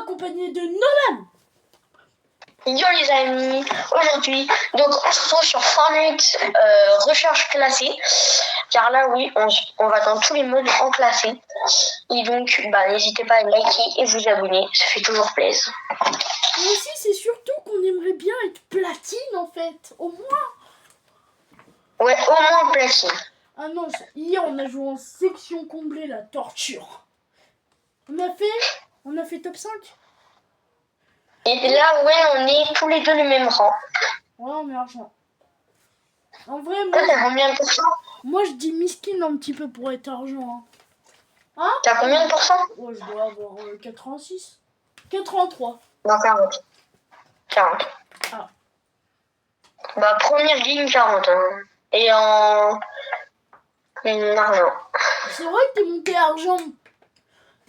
accompagné de Nolan. Yo les amis, aujourd'hui, donc on se retrouve sur Fortnite recherche classée, car là oui, on va dans tous les modes en classé, et donc n'hésitez pas à liker et vous abonner, ça fait toujours plaisir. Et aussi c'est surtout qu'on aimerait bien être platine en fait, au moins. Ouais, au moins platine. Ah non, hier on a joué en section comblée, la torture. On a fait top 5. Et là, ouais, on est tous les deux le même rang. Ouais, on est argent. En vrai, Toi, t'as combien de pourcents? moi je dis miskin un petit peu pour être argent. Hein, T'as combien de pourcents? Ouais, je dois avoir 86. 83. Non, 40. 40. Ah. Première ligne, 40. Hein. Et en argent. C'est vrai que t'es monté argent.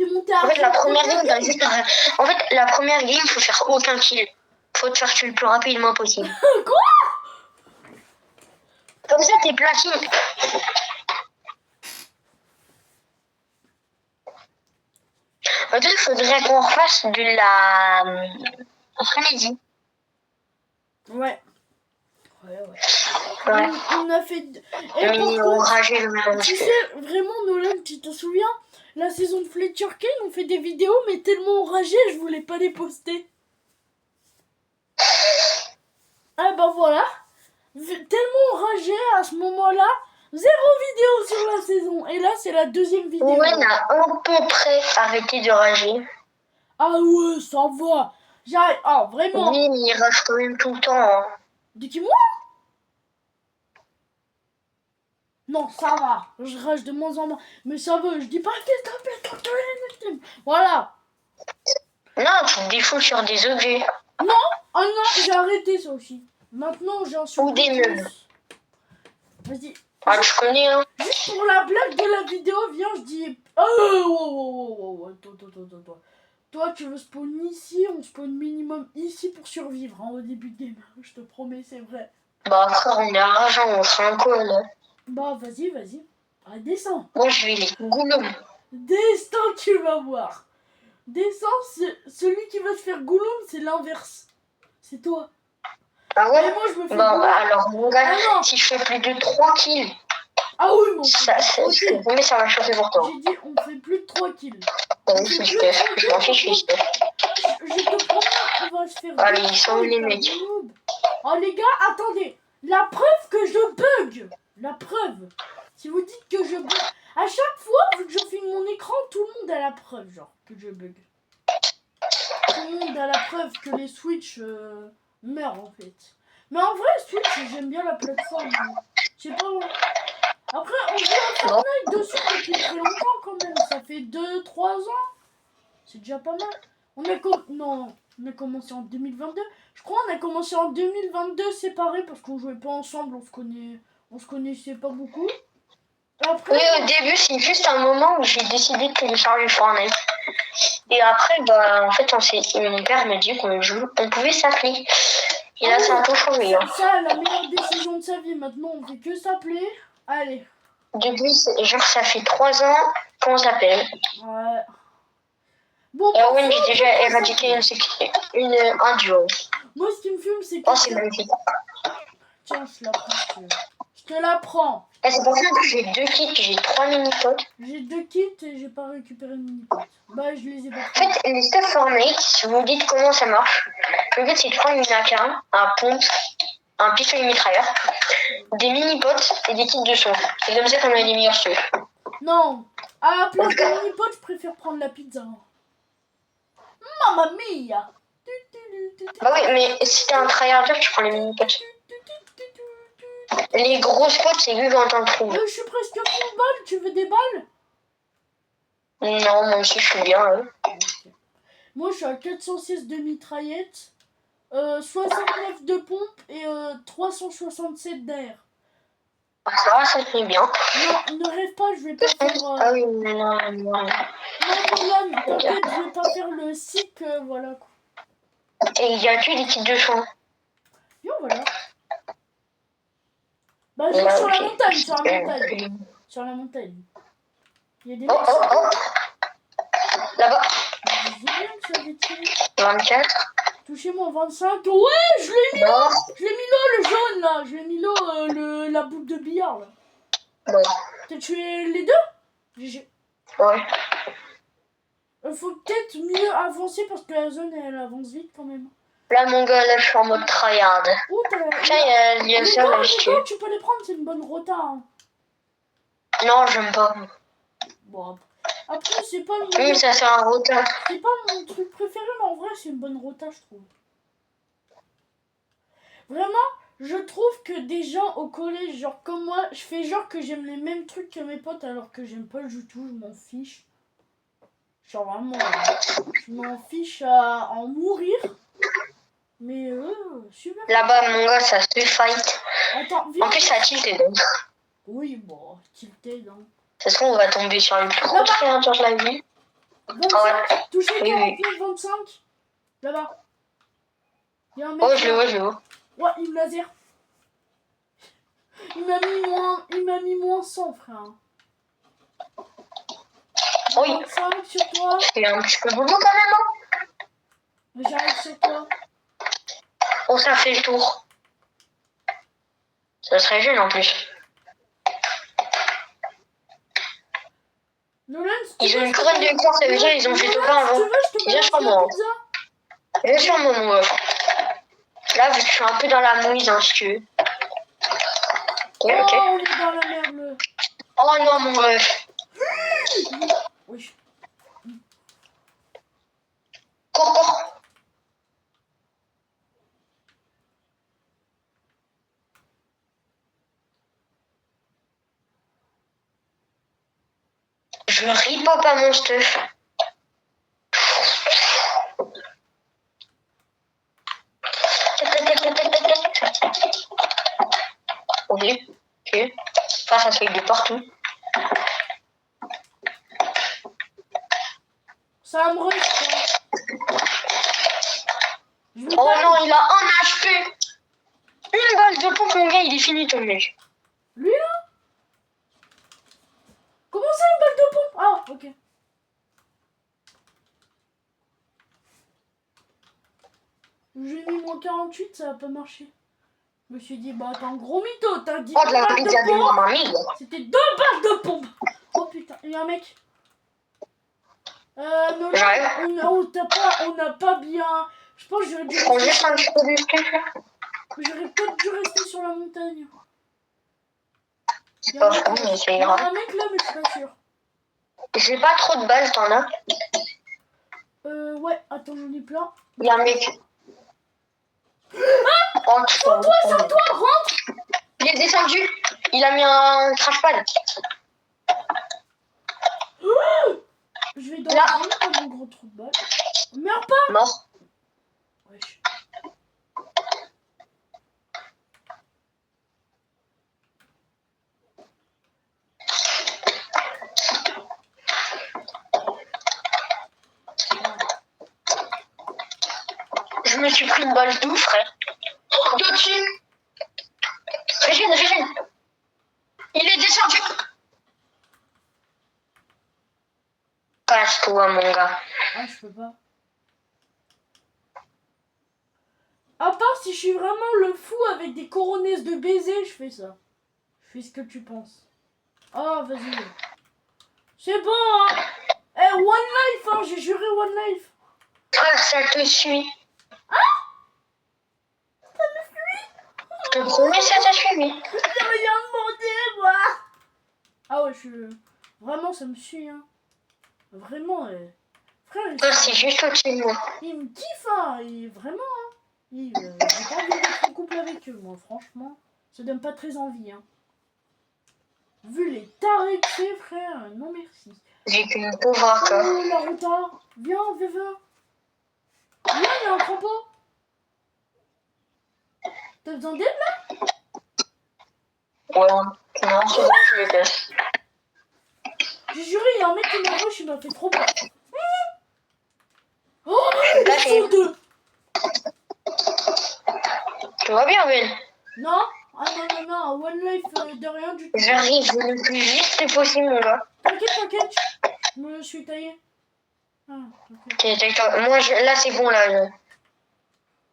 En fait, la première ligne, en fait, la première ligne, faut faire aucun kill. Faut te faire tuer le plus rapidement possible. Quoi? Comme ça, t'es platine. En fait, il faudrait qu'on refasse de la frénésie. Ouais. On a fait... Et mais on rageait le même. Tu sais, vraiment, Nolan, tu te souviens? La saison de Fletcher Kane, on fait des vidéos, mais tellement enragé, je voulais pas les poster. Ah bah voilà. Tellement enragé à ce moment-là, 0 vidéo sur la saison. Et là, c'est la deuxième vidéo. Ouais, on a à peu près arrêté de rager. Ah ouais, ça va. J'arrête. Ah, vraiment. Oui, mais il rage quand même tout le temps. Hein. Dis-moi. Non, ça va. Je rage de moins en moins. Mais ça va, je dis pas que t'as fait. Voilà. Non, tu te défoules sur des objets. Non. Ah non, j'ai arrêté ça aussi. Maintenant, j'ai un Ou des meubles. Vas-y. Ah, tu connais, hein. Juste pour la blague de la vidéo, viens, je dis... Oh, attends. Toi, tu veux spawn ici, on spawn minimum ici pour survivre, hein, au début de game. Je te promets, c'est vrai. Frère, on est argent, on fait un call. Vas-y. Ah, descends. Moi, je vais les Gollum. Descends, tu vas voir. Descends, celui qui va se faire Gollum, c'est l'inverse. C'est toi. Ah ouais? Et moi, je me fais alors, mon gars, si je fais plus de 3 kills... Ah oui, mon mais ça va chauffer pour toi. J'ai dit, on fait plus de 3 kills. Je m'en fiche, je te promets, on va se faire... Allez, ils sont où les mecs? Oh les gars, attendez. La preuve que je bug. La preuve. Si vous dites que je bug. À chaque fois, vu que je filme mon écran, tout le monde a la preuve, genre, que je bug. Tout le monde a la preuve que les Switch meurent, en fait. Mais en vrai, Switch, j'aime bien la plateforme. Je sais pas où... Après, on joue à Fortnite dessus depuis très longtemps, quand même. Ça fait 2-3 ans. C'est déjà pas mal. On a commencé en 2022. Je crois qu'on a commencé en 2022 séparés parce qu'on jouait pas ensemble, on se connaissait pas beaucoup. Après, oui, au début, c'est juste un moment où j'ai décidé de télécharger Fortnite. Et après, en fait, mon père m'a dit qu'on pouvait s'appeler. Et là, ça a tout changé. Hein. Ça, la meilleure décision de sa vie. Maintenant, on fait que s'appeler. Allez. Depuis, ça fait 3 ans qu'on s'appelle. Ouais. Bon, et oui, j'ai déjà éradiqué un duo. Moi, ce qui me fume, c'est que... Oh, c'est magnifique. Tiens, je la prends. Je te la prends. Et c'est pour ça que j'ai 2 kits, j'ai 3 mini-potes. J'ai 2 kits et j'ai pas récupéré de mini-potes. Je les ai pas. En fait, les stuff Fortnite, si vous dites comment ça marche, le but c'est de prendre une AK, un pompe, un pistolet mitrailleur, des mini-potes et des kits de son. C'est comme ça qu'on a les meilleurs stuff. Non. À la place des mini-potes, je préfère prendre la pizza. Mamma mia. Oui, mais si t'es un tryharder, tu prends les mini-potes. Les grosses potes, c'est lui quand t'en trouves. Je suis presque full balle, tu veux des balles? Non, moi aussi je suis bien. Hein. Okay. Moi je suis à 406 de mitraillette, 69 de pompe et 367 d'air. Ça va, ça fait bien. Non, ne rêve pas, je vais pas faire... Ah oui, non. Non, Milan, t'inquiète, je vais pas faire le sick, voilà quoi. Et il y a que des kits de son. Yo, voilà. Je suis sur la montagne. Il y a des mecs. Oh. Là-bas. Je sais bien que j'avais tiré. 24. Touchez-moi 25. Ouais, je l'ai mis Non. Je l'ai mis là, le jaune, là. Je l'ai mis là, la boule de billard, là. Bon. T'as tué les deux? GG. Ouais. Faut peut-être mieux avancer parce que la zone, elle avance vite quand même. Là, mon gars, là, je suis en mode tryhard. Oh, Tiens, il y a les ça, gars, là, je les tue. gars, tu peux les prendre, c'est une bonne rota. Hein. Non, j'aime pas. Bon, après, c'est pas le Oui, ça, c'est un retard. C'est pas mon truc préféré, mais en vrai, c'est une bonne rota, je trouve. Vraiment, je trouve que des gens au collège, genre comme moi, je fais genre que j'aime les mêmes trucs que mes potes alors que j'aime pas du tout, je m'en fiche. Genre vraiment, je m'en fiche à en mourir. Mais super. Là-bas, mon gars, ça se fight. Attends, viens. En plus, ça a tilté, donc. Oui, bon, tilté, non. Ça se trouve, on va tomber sur les plus grosses créatures de la vie. 25, Ah ouais. touché Oui, 49, 25. Là-bas. Il y a un mec. Oh, je le vois, je le vois. Ouais, il me laser. Il m'a mis moins 100, frère. Oui. 25 sur toi. Il y a un petit peu boulot quand même, hein. Mais j'arrive sur toi. Oh, ça fait le tour. Ça serait jeune en plus. Nolan, Ils ont une couronne de course, ça veut dire ils ont fait tout plein avant. Viens sur moi. Viens sur moi, mon gars. Là, vu que je suis un peu dans la mouise, hein, si tu veux. Ok, ok. Oh, on est dans la merde. Oh non, mon ref. Oui. Cours, cours. Je ripop à mon stuff. Ok, ok. Ça se fait de partout. Ça me rush, Oh non, il a un HP. Une balle de pompe, mon gars, il est fini ton mec. Lui là? Comment ça une balle de pompe? Ah, ok. J'ai mis moins 48, ça a pas marché. Je me suis dit, bah t'es un gros mytho, t'as dit Oh, de la balle pizza de pompe. mamie. C'était 2 balles de pompe. Oh putain, il y a un mec. Non, J'arrive. on n'a pas bien. Je pense que j'aurais dû Je prends rester. juste un petit peu de stuff. J'aurais peut-être dû rester sur la montagne. C'est pas fou, mais ça Il y a ira. un mec là, mais je suis pas sûre. J'ai pas trop de balles, t'en as? Ouais, attends, j'en ai plein. Il y a un mec. Oh, Sur toi, rentre. Il est descendu. Il a mis un crash pad. Je vais dans Là. la zone comme un gros trou de balle. Meurs pas. Mort. Wesh. Je me suis pris une balle d'où, frère? Dessus. Régine, Régine. Il est descendu. Casse-toi, mon gars. Ah, je peux pas. À part si je suis vraiment le fou avec des coronets de baisers, je fais ça. Je fais ce que tu penses. Ah, vas-y. C'est bon, hein. Eh, one life, hein, j'ai juré one life. Frère, ça te suit. Ça me suit. Je te promets, ça t'a suivi. J'ai rien demandé, moi. Ah ouais, vraiment, ça me suit, hein. Vraiment, frère, Frère, c'est juste au-dessus de moi. il me kiffe, hein. Vraiment, hein. J'ai pas envie d'être en couple avec eux, moi, franchement. Ça donne pas très envie, hein. Vu les tarés que c'est, frère, non merci. J'ai qu'une pauvre encore. Oh, Naruto, viens, viens. Viens, il y a un crapaud. T'as besoin d'aide, là? Ouais, non, c'est bon, je le casse. J'ai juré, il y a un mec qui m'a rush, il m'a fait trop peur. Oh, Je ils sont deux. Tu vas bien, Ben? Non, ah non, one life de rien du tout. J'arrive le plus vite possible, mon gars. T'inquiète, je me suis taillé. Ah, ok. Ok, d'accord. Moi, là, c'est bon, là.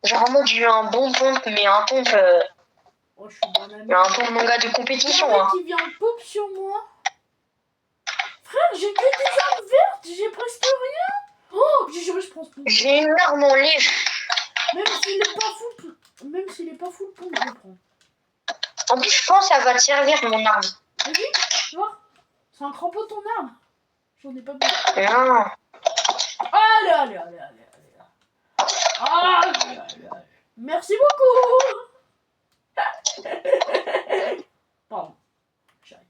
Genre, en mode, j'ai eu un bon pompe, mais un pompe, Oh, je suis dans la un merde. pompe manga de Il y a un compétition, mec hein. qui vient pop sur moi. Frère, j'ai que des armes vertes, j'ai presque rien. Oh, j'ai juré, je prends ce pompe. J'ai une arme en léger. Même s'il est pas full, pompe, je le prends. En plus, je pense que ça va te servir, mon arme. Vas-y, tu vois. C'est un crampon ton arme. J'en ai pas besoin. Non. Allez, allez, allez, allez, allez. Allez, allez, allez. Merci beaucoup. Pardon. J'arrête.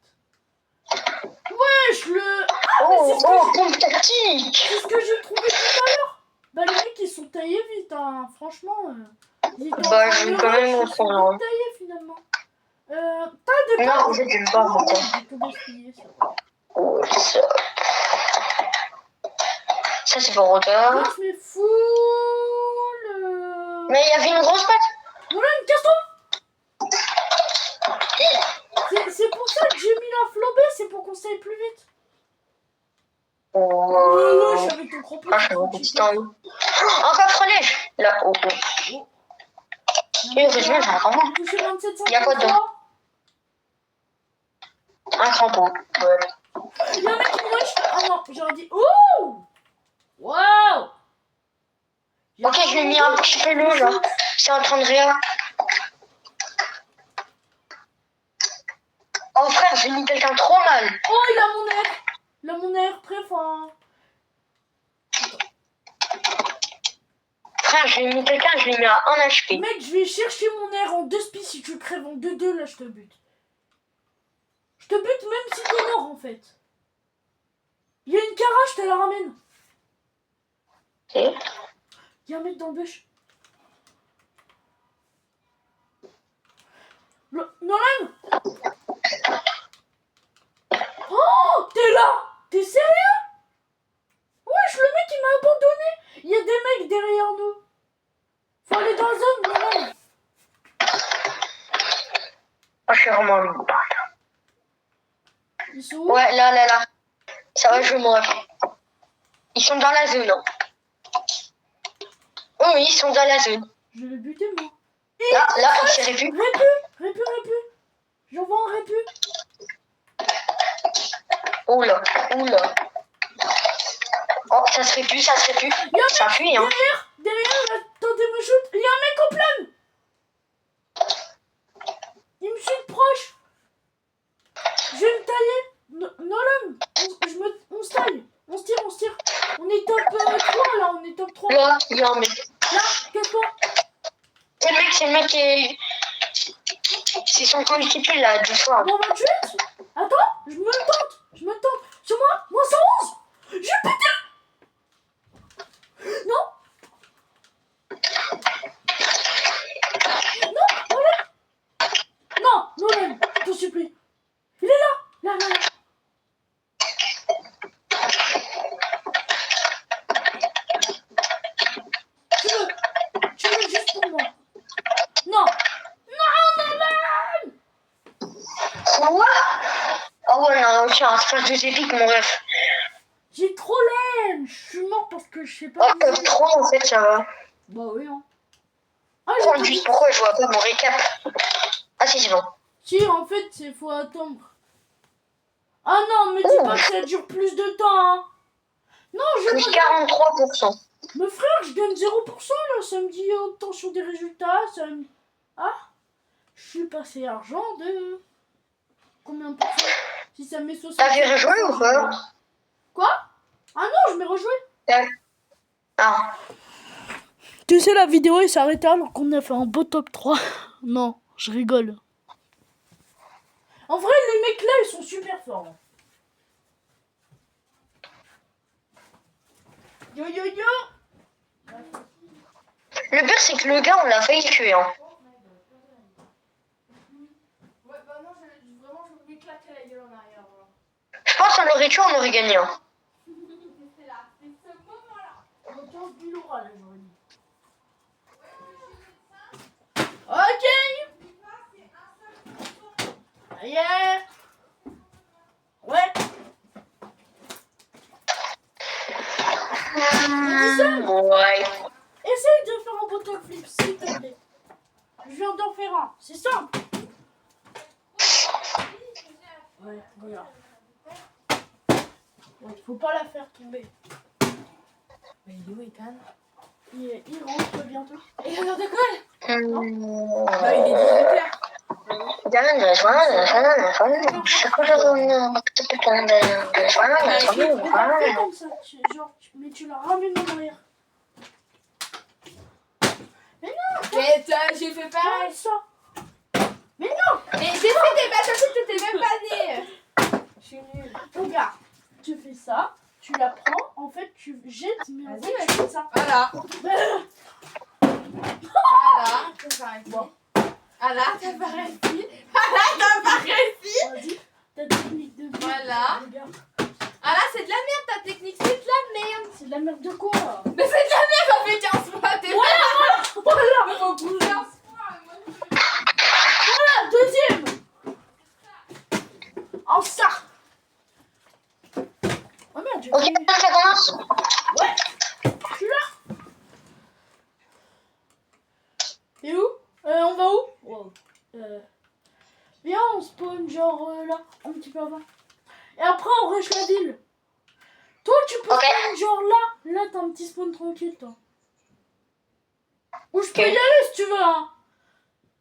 Wesh, le... Oh, pompe tactique. C'est ce que j'ai trouvé tout à l'heure. Bah, les mecs, ils sont taillés vite, hein. Franchement. Ils étaient Bah, en train je de vais quand rush, même ils en sont prendre un. vite taillés, finalement. T'as des Non, balles. en fait, j'aime pas beaucoup. J'ai tout gaspillé, ça va. Oh, ça c'est pour Rotor. Non, je mets full... Mais il y avait une grosse patte. Voilà, une casse-toi. C'est pour ça que j'ai mis la flobée, c'est pour qu'on s'aille plus vite. Oh, Wesh, avec ton crampon, ah, tu je fais prends beaucoup de petit temps. Un coffre neige. Là, oh, oh. Oh. Et heureusement, j'ai un crampon. Touché 27 Il y a quoi dedans? Un crampon. Ouais. Il y a un mec qui me rush. Ah non, j'aurais dit. Oh. Waouh. Ok, je lui ai mis un petit peu long là. C'est en train de rien. Oh frère, j'ai mis quelqu'un trop mal. Oh, il a mon air. Il a mon air très fort. Frère, je lui ai mis quelqu'un, je lui ai mis à 1 HP. Mec, je vais chercher mon air en 2 spies. Si tu crèves en 2-2, là, je te bute. Je te bute même si t'es mort en fait. Il y a une cara, je te la ramène. Et Il y a un mec dans le bush. Nolan. Oh, t'es là. T'es sérieux? Wesh, le mec il m'a abandonné. Il y a des mecs derrière nous. Faut aller dans la zone, Nolan. oh, je suis vraiment loin. Ils sont où? Ouais, là. Ça va, je vais mourir. Ils sont dans la zone. Hein. Oh, oui, ils sont dans la zone. Je vais le buter moi. Là, il s'est répu. Répu. J'envoie un répu. Oula. Oh, ça se répue. Ça fuit, hein. Derrière, là, tentez me shoot. Il y a un mec en pleine. Il me shoot proche. Je vais me tailler. Nolan, on se taille. On se tire. On est top 3 là, on est top 3. Là, il y a un mec. Là, casse-toi. C'est le mec qui est... C'est son coéquipier là, du soir. Bon, 28. Attends, je me le tente. Sur moi, moi 111. J'ai pété. Non, Nolan, je t'en supplie. Il est là. Tu veux juste pour moi. Non, Nolan. Quoi? Oh ouais, non, c'est un space de épique, mon ref. J'ai trop l'aime. Je suis mort parce que je sais pas. Oh, top 3 en fait, ça va. Bah oui, hein. Ah, Prends juste pourquoi je vois pas mon récap. Ah si, c'est bon. Si, en fait, c'est faut attendre. Ah non, me dis pas que ça dure plus de temps, hein. Non, je Plus veux 43%. Mais frère, je gagne 0% là. Ça me dit obtention des résultats. Ça me... Ah, je suis passé argent de... Combien de pourcents? Si ça met 60... T'avais rejoué ou pas? Quoi? Ah non, je m'ai rejoué. Ah. Tu sais, la vidéo elle s'est arrêtée alors qu'on a fait un beau top 3. Non, je rigole. En vrai, les mecs là, ils sont super forts. Yo. Le pire, c'est que le gars, on l'a failli tuer. Hein. Ouais, bah non, vraiment, je voulais claquer la gueule en arrière. Voilà. Je pense qu'on l'aurait tué, on aurait gagné. Hein. C'est là, c'est ce moment-là. On va 15 000 euros là, j'aurais dit. Ok. Yeah. Ouais. Ouais. Essaye de faire un bottle flip, s'il te plaît. Je viens d'en faire un. C'est simple. Ouais, regarde. Ouais, faut pas la faire tomber. Mais il est où, Ethan? Il rentre bientôt. Et il regarde quoi? Ouais. Bah, il est 18h. Regarde, fais comme ça. Mais tu la ramènes en arrière. Mais j'ai fait Comme pareil. ça. Mais non. Mais j'ai fait des bâtons, t'étais même pas né. Je suis nulle. Regarde. Tu fais ça. Tu la prends. En fait, tu jettes. Mais en Vas-y, fait, tu vas-y. fais ça. Voilà. Voilà. T'as pas réussi. Bon. Voilà, t'as pas réussi. Voilà, t'as pas réussi. Vas-y. Ta technique de vie. Voilà. Regarde. Ah là, c'est de la merde, ta technique, c'est de la merde. C'est de la merde de quoi? Mais c'est de la merde, on fait 15 fois, t'es Voilà. Mais faut bouger. Voilà. Deuxième. En ça. Oh merde, j'ai Ok, ça commence. Ouais. Je suis là. Et où? On va où? Wow. Viens, on spawn genre là, un petit peu avant. Et après, on rush la ville. Toi, tu peux Ok. spawn genre là. Là, t'as un petit spawn tranquille, toi. Ou je peux Ok. y aller si tu veux, hein.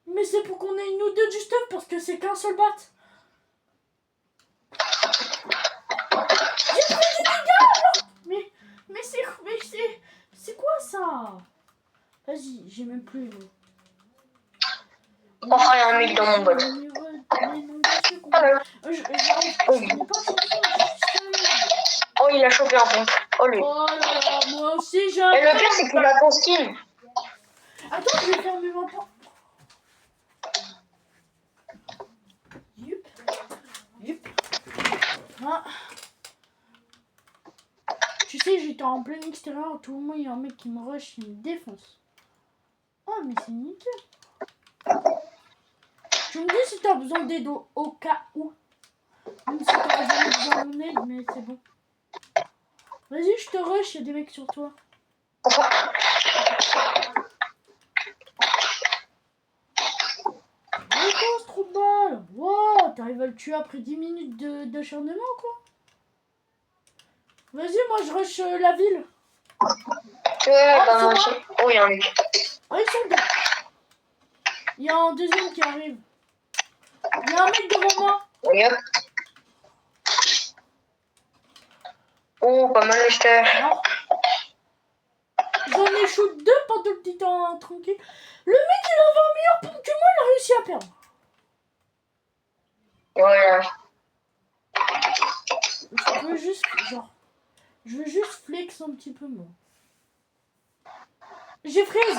Mais c'est pour qu'on ait une ou deux du stuff parce que c'est qu'un seul bat. J'ai pris du dégât, alors. Mais c'est quoi ça? Vas-y, j'ai même plus. On fera un mille dans mon bot. Alors. Oh, il a chopé un pompe. Oh, lui. Oh là là, moi aussi j'ai Et le pire, c'est qu'il a ton skin. Attends, je vais fermer ma porte. Yup. Yup. Ah. Tu sais, j'étais en plein extérieur, tout le monde, il y a un mec qui me rush, il me défonce. Oh, mais c'est nickel. Tu me dis si t'as besoin d'aide au cas où. Même si t'auras jamais besoin de mon aide, mais c'est bon. Vas-y, je te rush, il y a des mecs sur toi. Pourquoi ce trou de balle? Wow, t'arrives à le tuer après 10 minutes d'acharnement, quoi. Vas-y, moi je rush la ville. Ouais, bah moi aussi. Oh, il y a un mec. Oh, ils sont deux. Il y a un deuxième qui arrive. Il y a un mec devant moi. Oui, hop. Oh, pas mal, Lester. Non. J'en ai shoot deux pendant le petit temps tranquille. Le mec, il avait un meilleur pompe que moi, il a réussi à perdre. Voilà. Je veux juste flex un petit peu, moi. J'ai fraise.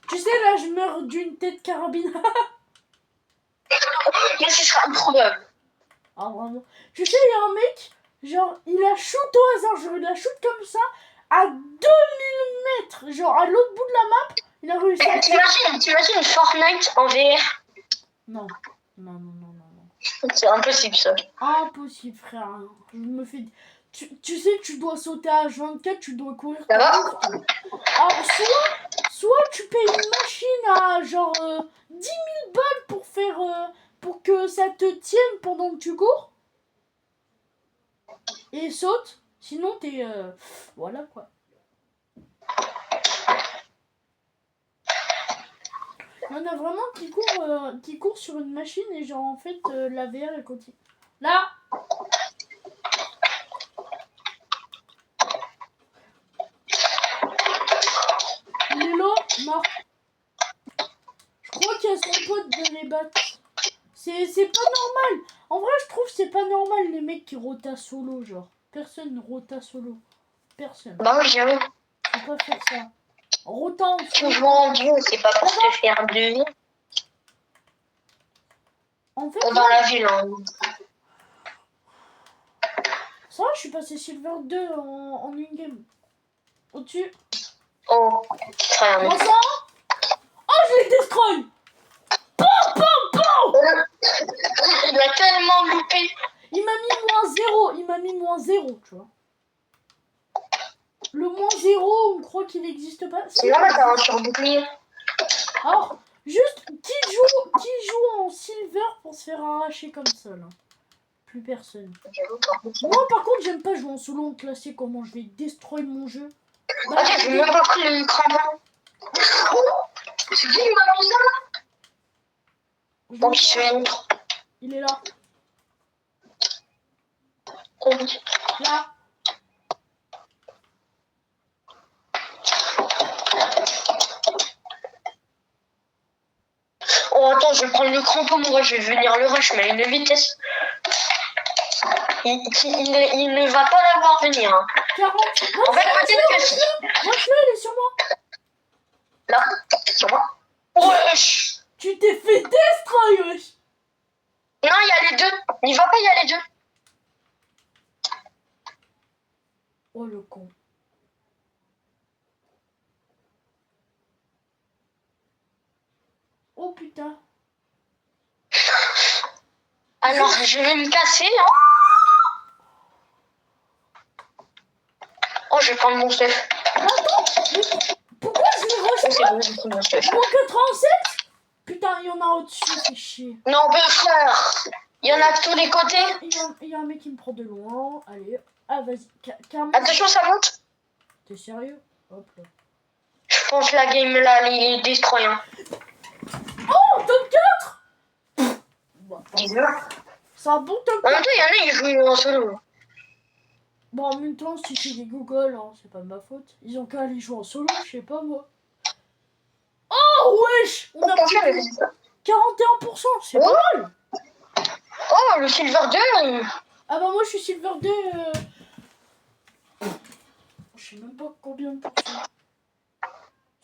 Tu sais, là, je meurs d'une tête carabine. Mais ce sera improbable. Ah, vraiment. Tu sais, il y a un mec, genre, il a shoot au hasard. Genre, il a shoot comme ça, à 2000 mètres. Genre, à l'autre bout de la map, il a réussi à... T'imagines Fortnite en VR? Non. Non. C'est impossible, ça. Impossible, frère. Je me fais... Tu sais, tu dois sauter à H24, tu dois courir. Ça va? Alors, soit tu payes une machine à genre 10 000 balles pour faire... pour que ça te tienne pendant que tu cours. Et saute. Sinon, t'es... voilà, quoi. Il y en a vraiment qui courent sur une machine et genre, en fait, la VR, elle continue. Là. Lilo, mort. Je crois qu'il y a son pote de les battre. C'est pas normal. En vrai, je trouve que c'est pas normal les mecs qui rota solo, genre. Personne ne rota solo. Personne. Bah oui, j'avoue. Faut pas faire ça. Rota en solo. Souvent en duo, c'est pas pour te faire deux. En fait, Dans la ville, hein. ça va, je suis passé Silver 2 en une game. Au-dessus. Oh, très bien. Vincent. Oh, je l'ai destroy. Pom. Il a tellement loupé. Il m'a mis -0. Il m'a mis -0, tu vois. Le -0, on croit qu'il n'existe pas. C'est là, t'as un surbouclier. Alors, juste, qui joue en silver pour se faire arracher comme ça, là? Plus personne. Moi, par contre, j'aime pas jouer en solo en classé. Comment je vais destroy mon jeu? Bah, Ok, j'ai même pas pris le crampon. C'est qui qui m'a mis ça là? Bon, qui se montre. il est là. Oh, Là. attends, je vais prendre le crampon, moi je vais venir le rush, mais à une vitesse. Il ne va pas l'avoir venir. Hein. 40. En fait, peut-être que si. Rush-le, il est sur moi. Là, sur moi. Wesh. Tu t'es fait destroy, wesh. Non, il y a les deux. Il va pas, il y a les deux. Oh, le con. Oh, putain. Alors, je vais me casser. Hein. Oh, je vais prendre mon stuff. Pourquoi je l'ai rush Oh, c'est bon, je prends mon stuff. Moins 87. Putain, il y en a au-dessus, c'est chier. Non, mais frère, il y en a de tous les côtés. Il y a un mec qui me prend de loin. Allez. Ah, vas-y. Calme. Attention, ça monte. T'es sérieux? Hop là. Je pense que la game là, elle est destroy. Hein. Oh, top 4. Bon, Dis-le. c'est un bon top En 4. même temps, il y en a, ils jouent en solo. Bon, en même temps, si c'est des Google, hein, c'est pas de ma faute. Ils ont qu'à aller jouer en solo, je sais pas moi. Oh, wesh! On a pris 41%, c'est Oh. pas mal! Oh, le Silver 2. Ah bah moi, je suis Silver 2. Je sais même pas combien de pourcents.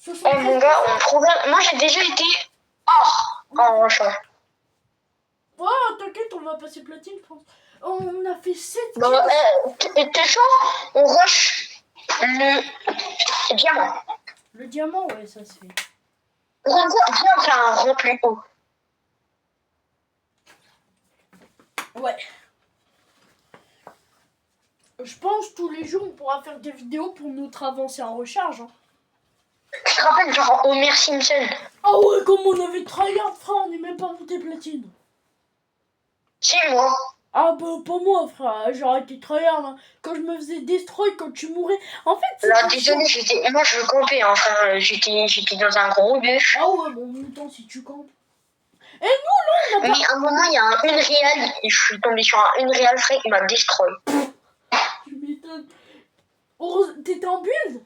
Eh mon gars, on progresse. Moi, j'ai déjà été or en rushant. Ouais, t'inquiète, on va passer platine, je pense. On a fait 7 Bon, t'es chaud? On rush le diamant. Le diamant, ouais, ça se fait. Viens faire un rang plus haut. Ouais. Je pense tous les jours, on pourra faire des vidéos pour notre avancée en recharge. Hein. Tu te rappelles, genre Homer Simpson? Ah ouais, comme on avait tryhard, frère, on n'est même pas monté platine. Si, moi. Ah bah pas moi, frère, j'ai arrêté tryhard. Hein. Quand je me faisais destroy, quand tu mourais. En fait, c'est. Là, désolé, moi je veux camper, hein, frère. J'étais dans un gros bûche. Ah ouais, bon, en même temps, si tu campes. Et nous, là, on a pas. Mais à un moment, il y a un Unreal, et je suis tombé sur un Unreal, frère, il m'a destroy. Tu m'étonnes. T'étais en build?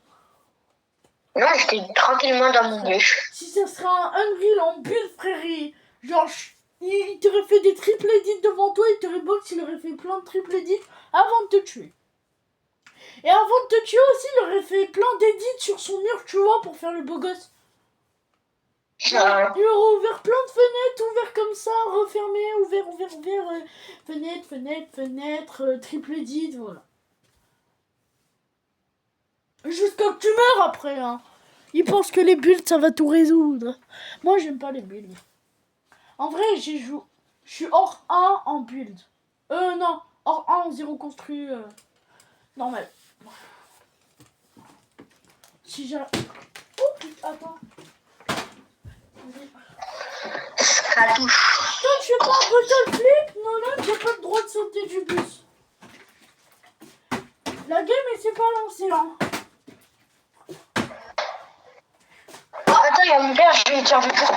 Non, j'étais tranquillement dans mon bûche. Si ça serait un Unreal en build, frère, genre, il t'aurait fait des triple edits devant toi, il t'aurait box, il aurait fait plein de triple edits avant de te tuer. Et avant de te tuer aussi, il aurait fait plein d'édits sur son mur, tu vois, pour faire le beau gosse. Il aurait ouvert plein de fenêtres, ouvert comme ça, refermé, ouvert, fenêtre, triple edit, voilà. Jusqu'à que tu meurs après, hein. Ils pensent que les builds, ça va tout résoudre. Moi, j'aime pas les builds. En vrai, je suis hors 1 en build. Non, hors 1 en 0 construit normal. Si j'ai... Oh putain, attends. Ça touche. Toi, tu fais pas un bottle flip? Non, là, j'ai pas le droit de sauter du bus. La game, elle s'est pas lancée, hein. Oh, attends, il y a mon père, je vais lui dire du coup.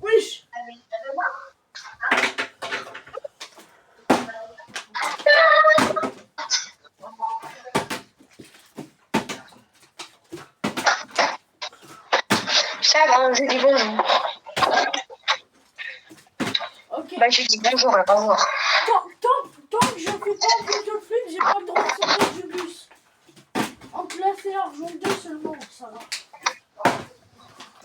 Wesh. Ça va, je dis bonjour. Ok. Bah, je dis bonjour, elle va voir. Tant que je fais pas un bottle flip, j'ai pas le droit de sauter du bus. En classé argent 2 seulement, ça va.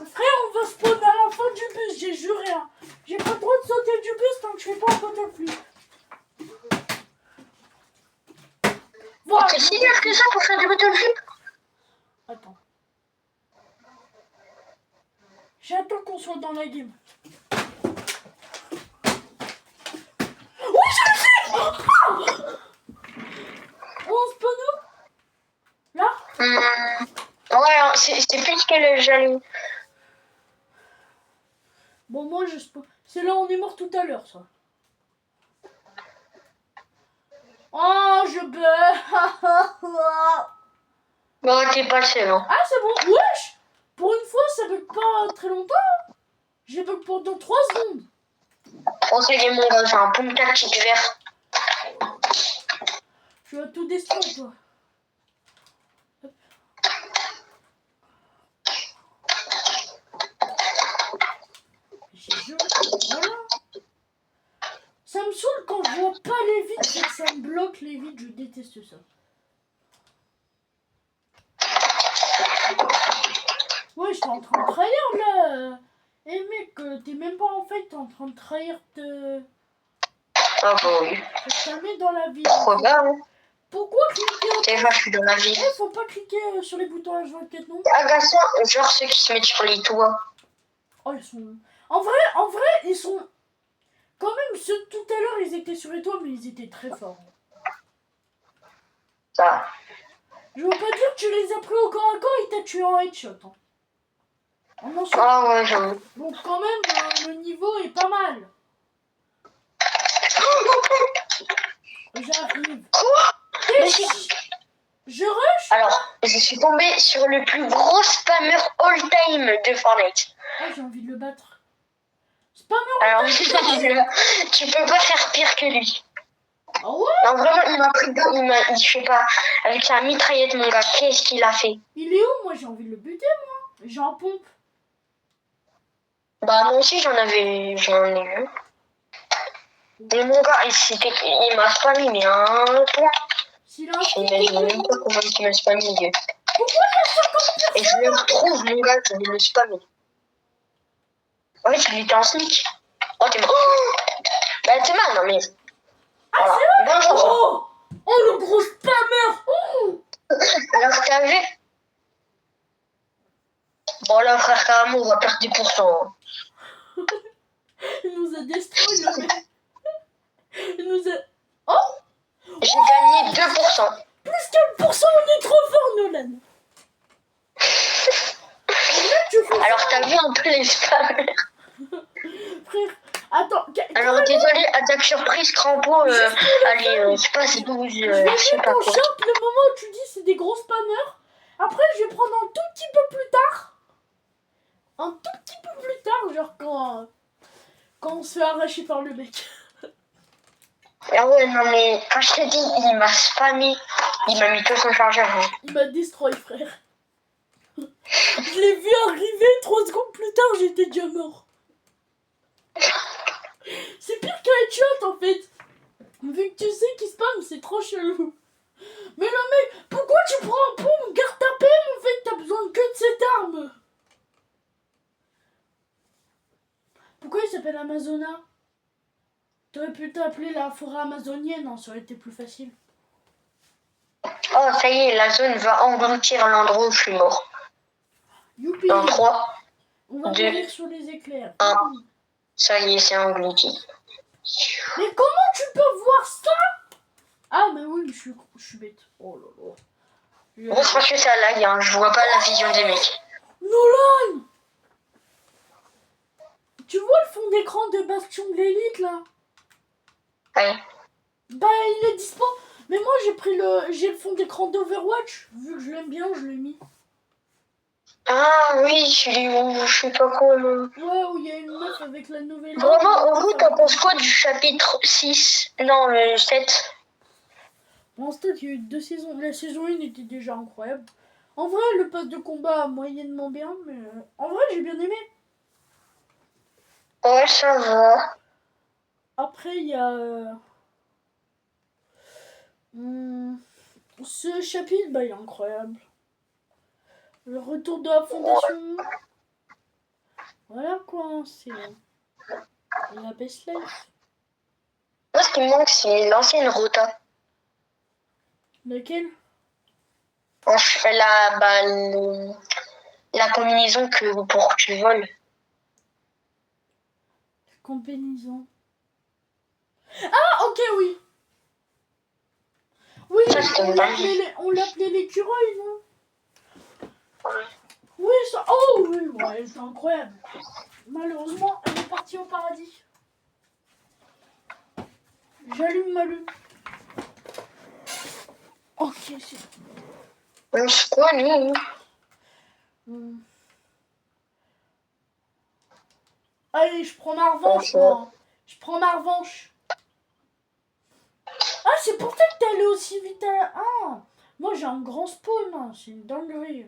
Frère, on va spawn à la fin du bus, j'ai juré. Hein. J'ai pas le droit de sauter du bus tant que je fais pas un bottle flip. Voilà. C'est si dur que ça pour faire du bottle flip? Attends. J'attends qu'on soit dans la game. Oui, je le sais. On spawn où? Là? Ouais, c'est plus que j'allais. Bon, moi, je spawn. C'est là où on est mort tout à l'heure, ça. Oh, je bug. Bon, t'es pas le seul, hein. Ah, c'est bon. Wesh. Pour une fois, ça bug pas très longtemps. J'ai bug pendant 3 secondes. On sait les mon gars, j'ai un pompe tactique vert. Tu vas tout détruire, toi. Hop. Voilà. Ça me saoule quand je vois pas les vides, c'est que ça me bloque les vides, je déteste ça. Ouais, j'étais en train de trahir là. Eh mec, t'es même pas en fait, t'es en train de trahir de... Ah bah oui. Faut se calmer dans la vie. Pourquoi pas, hein. Pourquoi cliquer T'es je suis dans la ville. Eh, faut pas cliquer sur les boutons H24 non? Agaçant, genre ceux qui se mettent sur les toits. Oh, ils sont... En vrai, ils sont... Quand même, ceux de tout à l'heure, ils étaient sur les toits, mais ils étaient très forts. Ça. Je veux pas dire que tu les as pris au corps à corps, ils t'ont tué en headshot. Hein. En ensuite. Ah ouais, j'avoue. Donc quand même, le niveau est pas mal. J'arrive. Quoi? Et je rush. Alors, je suis tombée sur le plus gros spammer all-time de Fortnite. Ah, j'ai envie de le battre. Spammer. Alors, tu peux pas faire pire que lui. Ah ouais? Non, vraiment, il m'a pris deux, je sais pas, avec sa mitraillette, mon gars, qu'est-ce qu'il a fait? Il est où? Moi, j'ai envie de le buter, moi. J'ai un pompe. Bah, moi aussi, j'en ai eu. Mais mon gars, il m'a spammé, mais un point. S'il a un J'imagine même pas comment il m'a spammé, Dieu. Pourquoi il y a 50 Et je le retrouve, mon gars, je vais le spammer. En fait, il était en sneak. Oh, t'es mal. Oh bah, t'es mal, non, mais. Ah, Voilà. c'est vrai? Bonne chance. Oh, le gros spammer. Oh. Alors, t'as vu? Bon, là, frère, carrément, on va perdre 10%. Hein. Il nous a destroy, le mec. Il nous a... Oh. J'ai gagné 2%. Plus 4%, on est trop fort, Nolan. Alors, t'as vu un peu les spammers? Frère, attends. Alors, désolé, attaque surprise, crampo, allez, je sais pas, c'est 12, je vais je sais mettre pas en quoi. shop le moment où tu dis c'est des gros spammers. Après, je vais prendre un tout petit peu plus tard. Un tout petit peu plus tard, genre quand on se fait arracher par le mec. Ah ouais, non, mais quand je te dis, il m'a spammé, il m'a mis tout son chargeur. Hein. Il m'a destroy, frère. Je l'ai vu arriver, 3 secondes plus tard, j'étais déjà mort. C'est pire qu'un headshot en fait. Vu que tu sais qu'il spam, c'est trop chelou. Mais le mec, pourquoi tu prends un pompe? Garde ta PM en fait, t'as besoin que de cette arme. Pourquoi il s'appelle Amazona? T'aurais pu t'appeler la forêt amazonienne, hein, ça aurait été plus facile. Oh, ça y est, la zone va engloutir l'endroit où je suis mort. Youpi. Dans 3, On va 2, mourir sur les éclairs. 1. Ça y est, c'est englouti. Mais comment tu peux voir ça? Ah, mais oui, mais je suis bête. Oh là là. Bon, franchement, ça lag, hein. Je vois pas la vision des mecs. Nolan! Tu vois le fond d'écran de Bastion de l'élite là? Ouais. Bah, il est dispo. Mais moi, j'ai le fond d'écran d'Overwatch. Vu que je l'aime bien, je l'ai mis. Ah oui, je sais pas quoi. Ouais, où il y a une meuf avec la nouvelle... Vraiment, en gros, t'en penses quoi du chapitre 6? Non, le 7. Bon, c'est qu'il y a eu 2 saisons. La saison 1 était déjà incroyable. En vrai, le pass de combat moyennement bien, mais... en vrai, j'ai bien aimé. Ouais, ça va. Après, il y a... ce chapitre, bah, il est incroyable. Le retour de la fondation. Voilà quoi, c'est la best life. Moi, ce qui me manque, c'est l'ancienne rota. Laquelle? La combinaison pour que tu voles. Combinaison. Ah, ok, oui. Oui, Ça, c'était une dinguerie. on l'appelait l'écureuil, non? Ouais. Oui, ça. Oh, oui, ouais, c'est incroyable. Malheureusement, elle est partie au paradis. J'allume ma lume. Ok, c'est On se connaît. bon. Allez, je prends ma revanche, Ok. moi. Je prends ma revanche. Ah, c'est pour ça que t'es allé aussi vite à... Ah, moi j'ai un grand spawn, hein. C'est une dinguerie.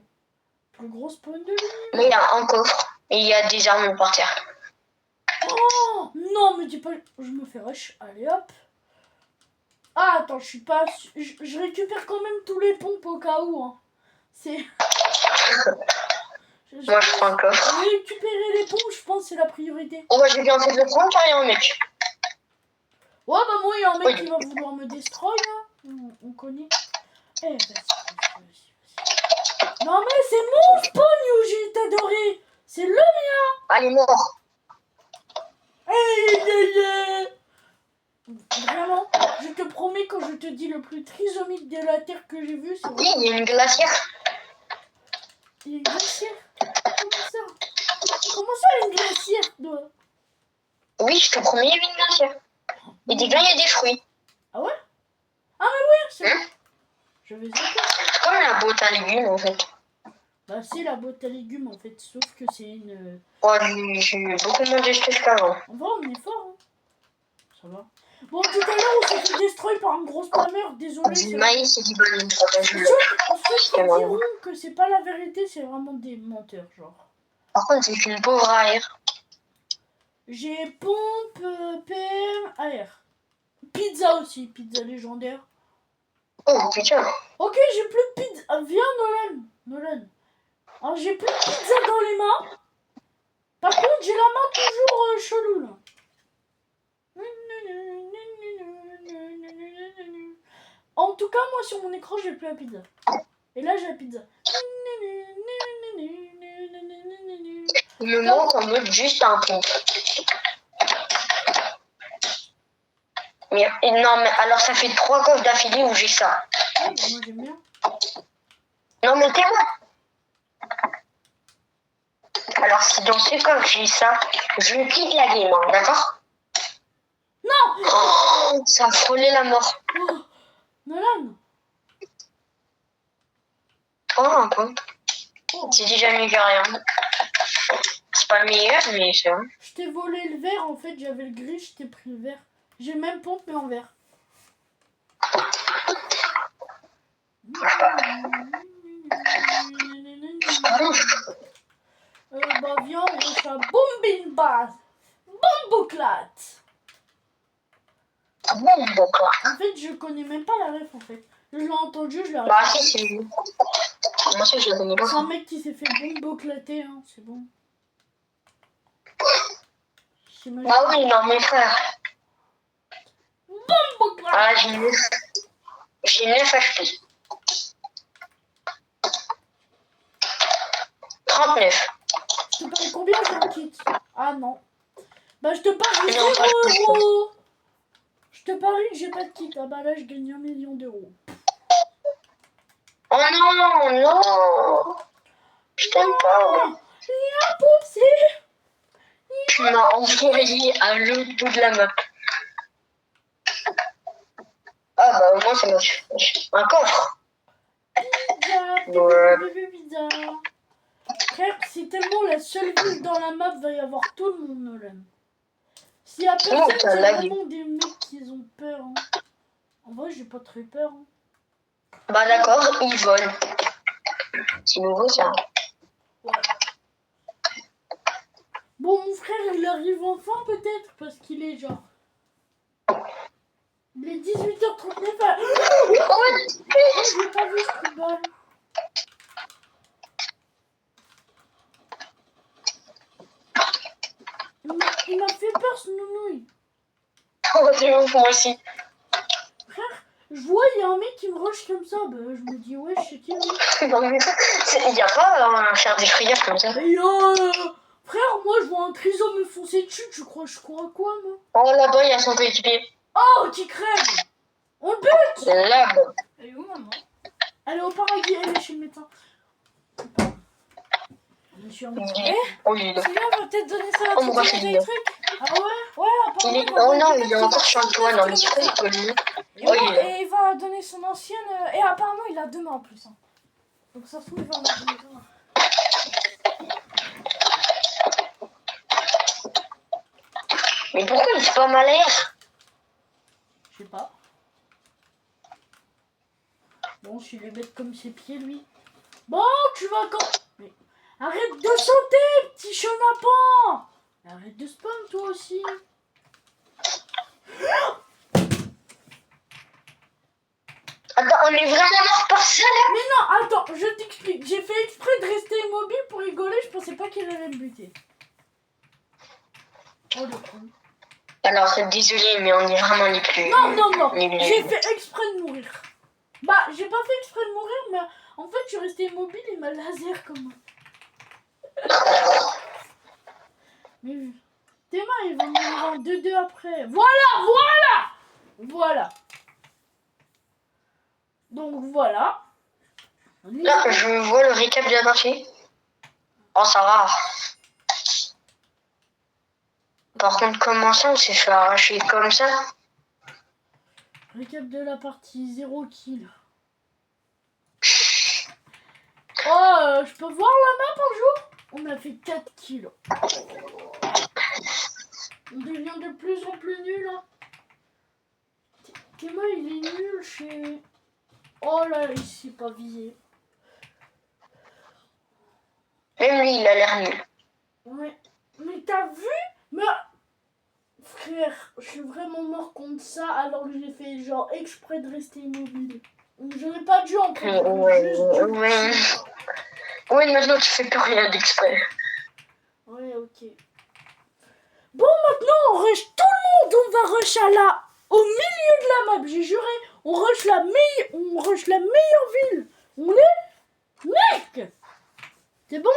Plus gros spawn de l'univers. Mais il y a un coffre et il y a des armes par terre. Oh, non, me dis pas... Je me fais rush. Allez, hop. Ah, attends, je suis pas... Je récupère quand même tous les pompes au cas où, hein. C'est... Moi, je prends un coffre. Récupérer les pompes, je pense, c'est la priorité. Oh, bah, j'ai bien fait de le prendre car il y a un mec. Ouais, bah moi, il y a un mec Oui. qui va vouloir me destroy, hein. On connaît. Eh, vas-y. Non, mais c'est mon spawn, Yuji, t'as adoré. C'est le mien. Ah, il est mort. Vraiment, je te promets, quand je te dis le plus trisomique de la Terre que j'ai vu, c'est Oui, il y a une glacière. Il y a une glacière. Comment ça? Comment ça, une glacière, toi? Oui, je te promets, il y a une glacière. Et des gars, il y a des fruits. Ah ouais? Ah mais oui, c'est Hein? bon. Je vais zapper. C'est comme la boîte à légumes, en fait. Bah c'est la boîte à légumes en fait, sauf que c'est une... Oh, j'ai beaucoup moins de stuff qu'avant. En vrai, on est fort, hein. Ça va. Bon, tout à l'heure, on s'est fait destroy par un gros spammer, désolé. Du c'est maïs et du banane. Ceux qui C'est diront que c'est pas la vérité, c'est vraiment des menteurs, genre. Par contre, c'est une pauvre air. J'ai pompe, PM, AR. Pizza aussi, pizza légendaire. Oh, putain. Ok, j'ai plus de pizza. Ah, viens, Nolan. Alors, j'ai plus de pizza dans les mains. Par contre, j'ai la main toujours chelou, là. En tout cas, moi, sur mon écran, j'ai plus la pizza. Et là, j'ai la pizza. Il me manque en mode juste un pompe. Mais, non, mais alors ça fait 3 coffres d'affilée où j'ai ça. Ouais, bah, moi, j'aime bien. Non, mais t'es bon. Alors, si dans ce coffre j'ai ça, je quitte la game, hein, d'accord? Non! Oh, ça a frôlé la mort. Oh, Nolan! Oh, un pompe. Oh, C'est déjà mieux que rien. C'est pas le meilleur, mais c'est bon. je t'ai volé le vert, en fait, j'avais le gris, je t'ai pris le vert. J'ai le même pompe, mais en vert. Bah viens, on fait un bombing bass. Bomboclate. Bon, bon, quoi. En fait, je connais même pas la ref, en fait. Je l'ai entendu, je l'ai Bah, si, c'est lui. Moi aussi, je le connais pas. C'est un mec qui s'est fait bomboclater, hein, c'est bon. J'imagine. Bah oui, non, mes frères. Bomboclate. Ah, j'ai 9 HP. 39. Je te parie combien j'ai un kit? Ah non. Bah je te parie Non, 0 pas de kit. euros. Je te parie que j'ai pas de kit. Ah bah là je gagne 1 million d'euros. Oh non, non. Je t'aime pas. La poupsée. Tu m'as envoyé à l'autre bout de la map. Ah bah au moins c'est moche. Un coffre. Pizza. Pizza. Frère, c'est tellement la seule ville dans la map, va y avoir tout le monde, Nolan. S'il y a personne, t'as c'est lagué. vraiment des mecs qui ont peur. Hein. En vrai, j'ai pas très peur. Hein. Bah d'accord, ils volent. C'est nouveau ça. Ouais. Bon, mon frère, il arrive enfin peut-être, parce qu'il est genre... Il est 18h39. Oh, j'ai pas vu ce coup de balle. Il m'a fait peur ce nounouille. Oh, c'est ouf, moi aussi. Frère, je vois, il y a un mec qui me rush comme ça. Bah, je me dis, ouais, je sais qui lui. Non, mais il n'y a pas un faire des frayeurs comme ça. Et Frère, moi je vois un trésor me foncer dessus, tu crois je crois à quoi moi? Oh, là-bas, il y a son coéquipier. Oh, qui crève! On le bute! Là-bas. Elle est où, maman? Elle est au paradis, elle est chez le médecin. Monsieur Oh, il est là. Sylvia va peut-être donner ça à Oh, mon tout gosh, il est là. truc. Ah ouais? Ouais, Il apparemment. est... Oh non, il est encore sur le toit. Non, mais c'est pas Et, rigolo. ouais, Oh, il est là. et il va donner son ancienne. Et apparemment, il a 2 mains en plus. Hein. Donc ça se trouve, il va en donner 2 mains. Mais pourquoi il fait pas mal l'air? Je sais pas. Bon, je vais mettre comme ses pieds, lui. Bon, tu vas quand... Mais arrête de sauter, petit chenapan! Arrête de spam, toi aussi. Attends, on est vraiment mort par ça, là? Mais non, attends, je t'explique. J'ai fait exprès de rester immobile pour rigoler. Je pensais pas qu'il allait me buter. Oh, le con. Alors, désolé, mais on est vraiment les plus... Non, non, non. les- J'ai fait exprès de mourir. Bah, j'ai pas fait exprès de mourir, mais en fait, je suis resté immobile et m'a laser comme... Mais tes mains, ils vont mourir en 2-2 après. Voilà, voilà! Voilà. Donc, voilà. Là, je vois le récap de la partie. Oh, ça va. Par contre, comment ça, on s'est fait arracher comme ça? Récap de la partie, 0 kill. Oh, je peux voir la map un jour? On a fait 4 kills. On devient de plus en plus nul. Hein. Théma, il est nul chez... Oh là, il s'est pas visé. Même lui, il a l'air nul. Ouais. Mais t'as vu? Mais... Frère, je suis vraiment mort contre ça alors que j'ai fait genre exprès de rester immobile. J'aurais pas dû en prendre Ouais. Oui, maintenant tu fais plus rien d'exprès. Ouais, ok. Bon, maintenant on rush tout le monde, on va rush à la... au milieu de la map, j'ai juré. On rush la meilleure ville. On est... Mec! C'est bon?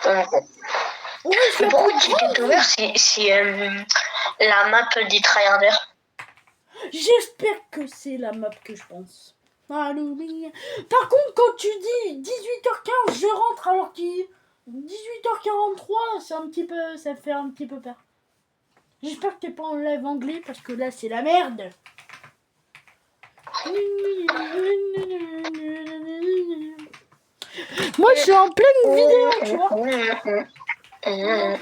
On rush Mais la pourquoi plus tu grande t'es ouvert si la map des tryharders? J'espère que c'est la map que je pense. Halloween. Par contre, quand tu dis 18h15, je rentre alors qu'il 18h43, c'est un petit peu, ça fait un petit peu peur. J'espère que t'es pas en live anglais parce que là c'est la merde. Moi je suis en pleine vidéo, tu vois. Donc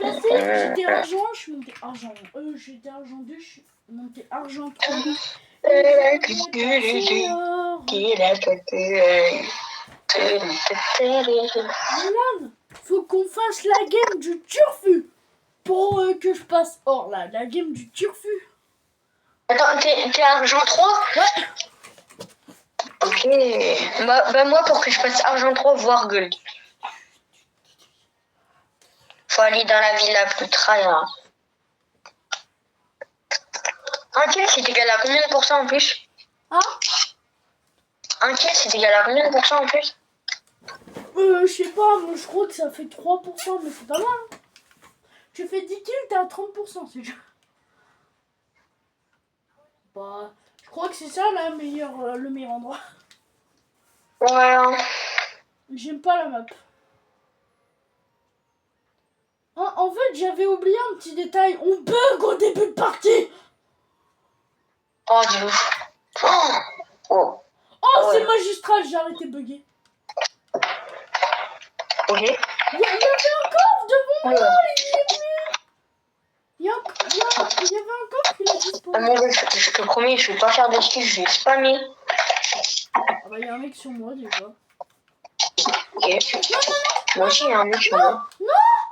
là c'est, j'étais argent, je suis monté argent. J'étais argent 2, je suis monté argent 3. Mulan, faut qu'on fasse la game du turfu pour que je passe hors là, la game du turfu. Attends, t'es argent 3? Ouais. Ok. Bah moi, pour que je passe argent 3, voire gold. Faut aller dans la ville la plus tryhard. Un kill, c'est égal à combien de pourcents en plus? Hein? Un kill, c'est égal à combien de pourcents en plus? Je sais pas, moi je crois que ça fait 3%, mais c'est pas mal. Hein. Tu fais 10 kills, t'es à 30%, c'est déjà. Bah, je crois que c'est ça le meilleur endroit. Ouais. J'aime pas la map. En fait, j'avais oublié un petit détail. On bug au début de partie. Oh, du ouf. Oh. Oh, Ouais. c'est magistral, j'ai arrêté de bugger. Ok. Il y avait un coffre devant moi, il y est plus. Il y avait un coffre, il a Ah, disparu. mon gars, je te promets, je vais pas faire de skills, je vais spammer. Ah bah, il y a un mec sur moi déjà. Ok. Moi aussi, il y a un mec sur moi. Non,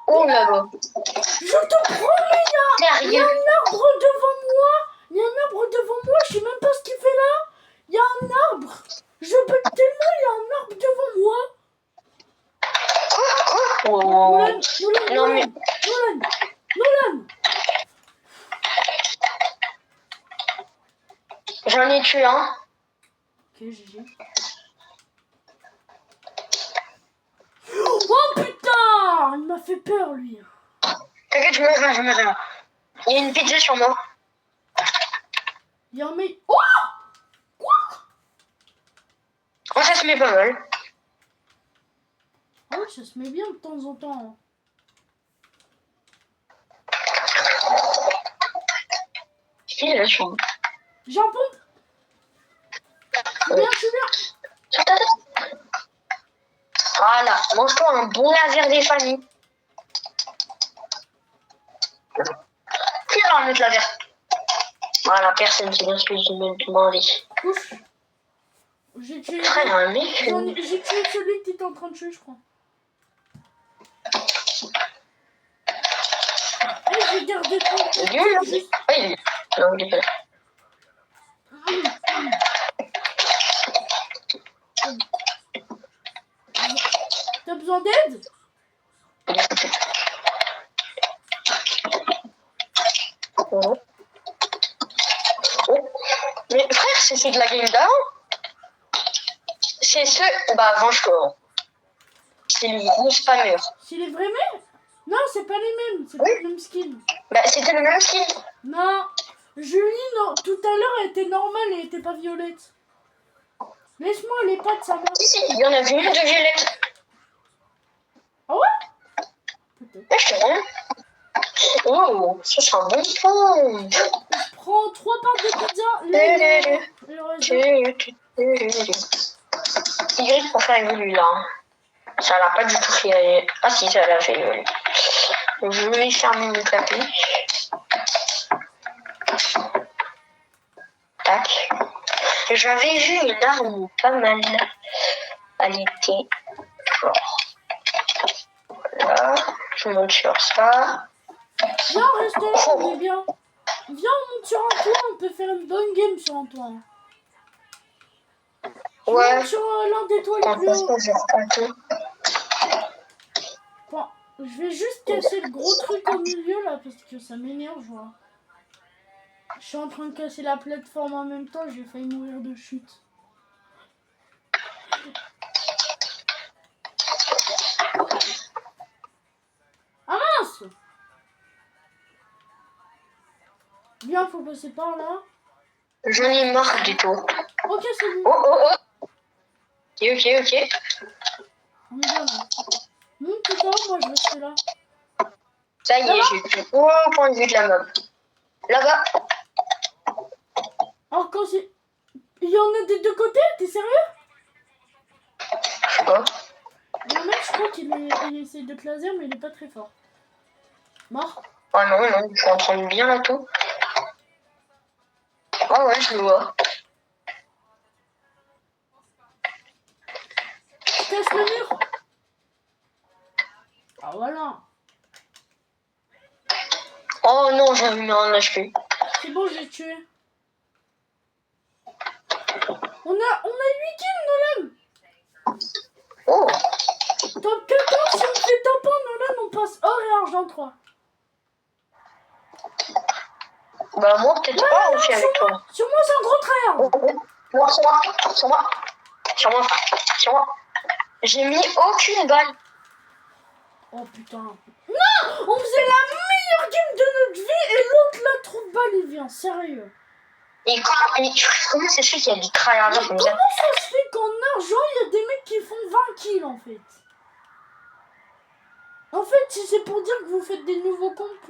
Oh là-bas. je te promets, il y a Sérieux? un arbre devant moi. Il y a un arbre devant moi, je sais même pas ce qu'il fait là. Il y a un arbre. Je bug tellement, il y a un arbre devant moi. Oh. Nolan. J'en ai tué un. Ok, GG. Oh putain, il m'a fait peur lui. T'inquiète, je me réveille. Il y a une pizza sur moi. Il y a un mec. Oh! Oh, ça se met pas mal. Ah ouais, ça se met bien de temps en temps. Il est là sur moi. J'ai un pompe. Je suis bien. Sur ta tête. Voilà, mange-toi un bon laser des familles. Qui va en mettre laser? Voilà, personne qui vient celui qui me demander. Ouf. J'ai tué. Frère, un mec. J'ai tué celui que t'étais en train de tuer, je crois. Eh, j'ai gardé ton. Il est où, là? Ah, il est. Non, il est pas là. T'as besoin d'aide? Il est foutu. Oh. Oh. Mais frère, c'est de la game d'avant. C'est ceux. Bah, venge-toi. C'est le gros spammer. C'est les vrais mecs? Non, c'est pas les mêmes. C'est pas Oui. le même skin. Bah, c'était le même skin. Non. Julie, non. Tout à l'heure, elle était normale, elle était pas violette. Laisse-moi les pattes, ça va. Si, il y en avait une de violette. Ah ouais? Peut-être. Ah, je te rends. Oh, ça c'est un bon point. Je prends 3 parts de pizza. Le reste. Y pour faire évoluer là. Ça l'a pas du tout fait. Ah si, ça l'a fait évoluer. Je vais fermer mon clavier. Tac. J'avais vu une arme pas mal à l'été. Voilà. Je monte sur ça. Viens, reste là, on est bien. Viens, on monte sur un toit, on peut faire une bonne game sur un toit. Ouais. Monte sur l'un des toits les plus hauts. Bon, je vais juste casser le gros truc au milieu là parce que ça m'énerve, vois. Je suis en train de casser la plateforme en même temps, j'ai failli mourir de chute. Ah mince! Bien, faut passer par là. J'en ai marre du tout. Ok, c'est bon. Oh oh oh. Ok. On est bien là. Monte tout en haut, moi je reste là. Ça y est, j'ai plus aucun point de vue de la mob. Là-bas. Alors quand c'est... Il y en a des deux côtés, t'es sérieux? Je sais pas. Il y en a, je crois qu'il essaie de te laser, mais il est pas très fort. Mort. Ah non, je suis en train de bien là tout. Ah ouais, je le vois. Je casse le mur. Ah voilà. Oh non, j'avais mis un HP. C'est bon, j'ai tué. On a 8 kills, Nolan. Oh. Top 14, si on fait top 1, Nolan, on passe or et argent 3. Bah moi peut-être pas aussi avec toi. Sur moi, c'est un gros tryhard. Moi, sur moi. J'ai mis aucune balle. Oh putain. Non, on faisait la meilleure game de notre vie et l'autre là, trop de balles, il vient, sérieux. Et comment c'est celui qui a dit tryhard comme ça? Comment ça se fait qu'en argent, il y a des mecs qui font 20 kills en fait? En fait, si c'est pour dire que vous faites des nouveaux comptes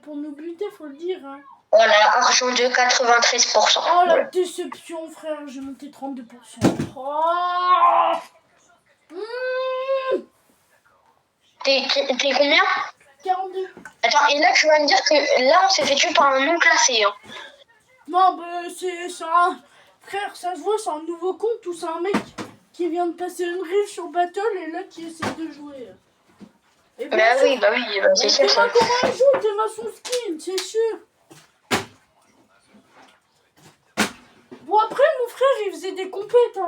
pour nous buter, faut le dire. Hein. Voilà, argent de 93%. Oh la déception, frère, j'ai monté 32%. Oh T'es combien? 42. Attends, et là tu vas me dire que là on s'est fait tuer par un non classé. Hein. Non, bah c'est un... Frère, ça se voit, c'est un nouveau compte ou c'est un mec qui vient de passer une rive sur Battle et là qui essaie de jouer. Et Bah oui, c'est sûr ça. comment il joue, t'es ma son skin, c'est sûr. Bon après, mon frère, il faisait des compètes. Hein.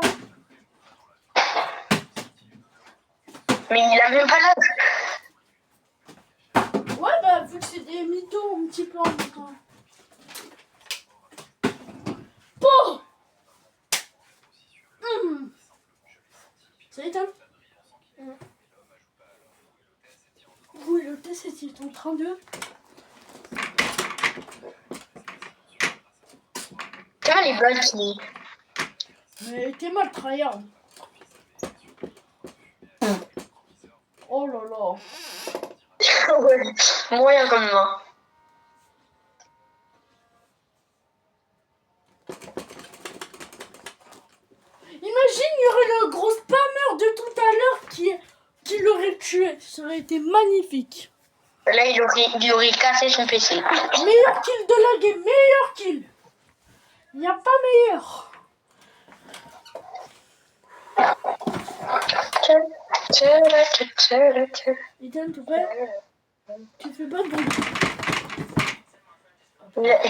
Mais il a même pas l'âge. Ouais, bah vu que c'est des mythos un petit peu en même temps. Bon Ça éteint. Oui, le test est en train de... Tiens, les balles qui... Mais t'es mal tryhard. Oh là là. Ouais, moyen comme moi. Imagine, il y aurait le gros spammer de tout à l'heure qui l'aurait tué. Ça aurait été magnifique. Là, il aurait cassé son PC. Meilleur kill de la game, meilleur kill. Il n'y a pas meilleur. Ethan, tu prêt? Tu fais pas de bruit.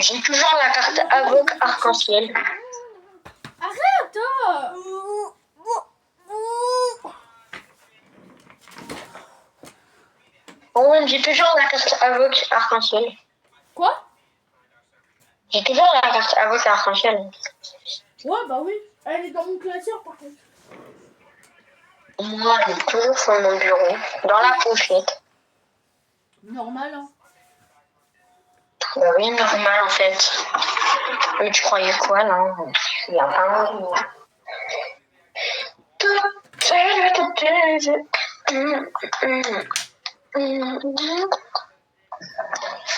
J'ai toujours la carte Avoc arc-en-ciel. Arrête! Oh, j'ai toujours la carte Avoc arc-en-ciel. Quoi? J'ai toujours la carte Avoc arc-en-ciel. Ouais, bah oui. Elle est dans mon classeur par contre. Moi, elle est toujours sur mon bureau, dans la pochette. Normal, hein. Bah oui, normal en fait. Mais tu croyais quoi là? Il y a pas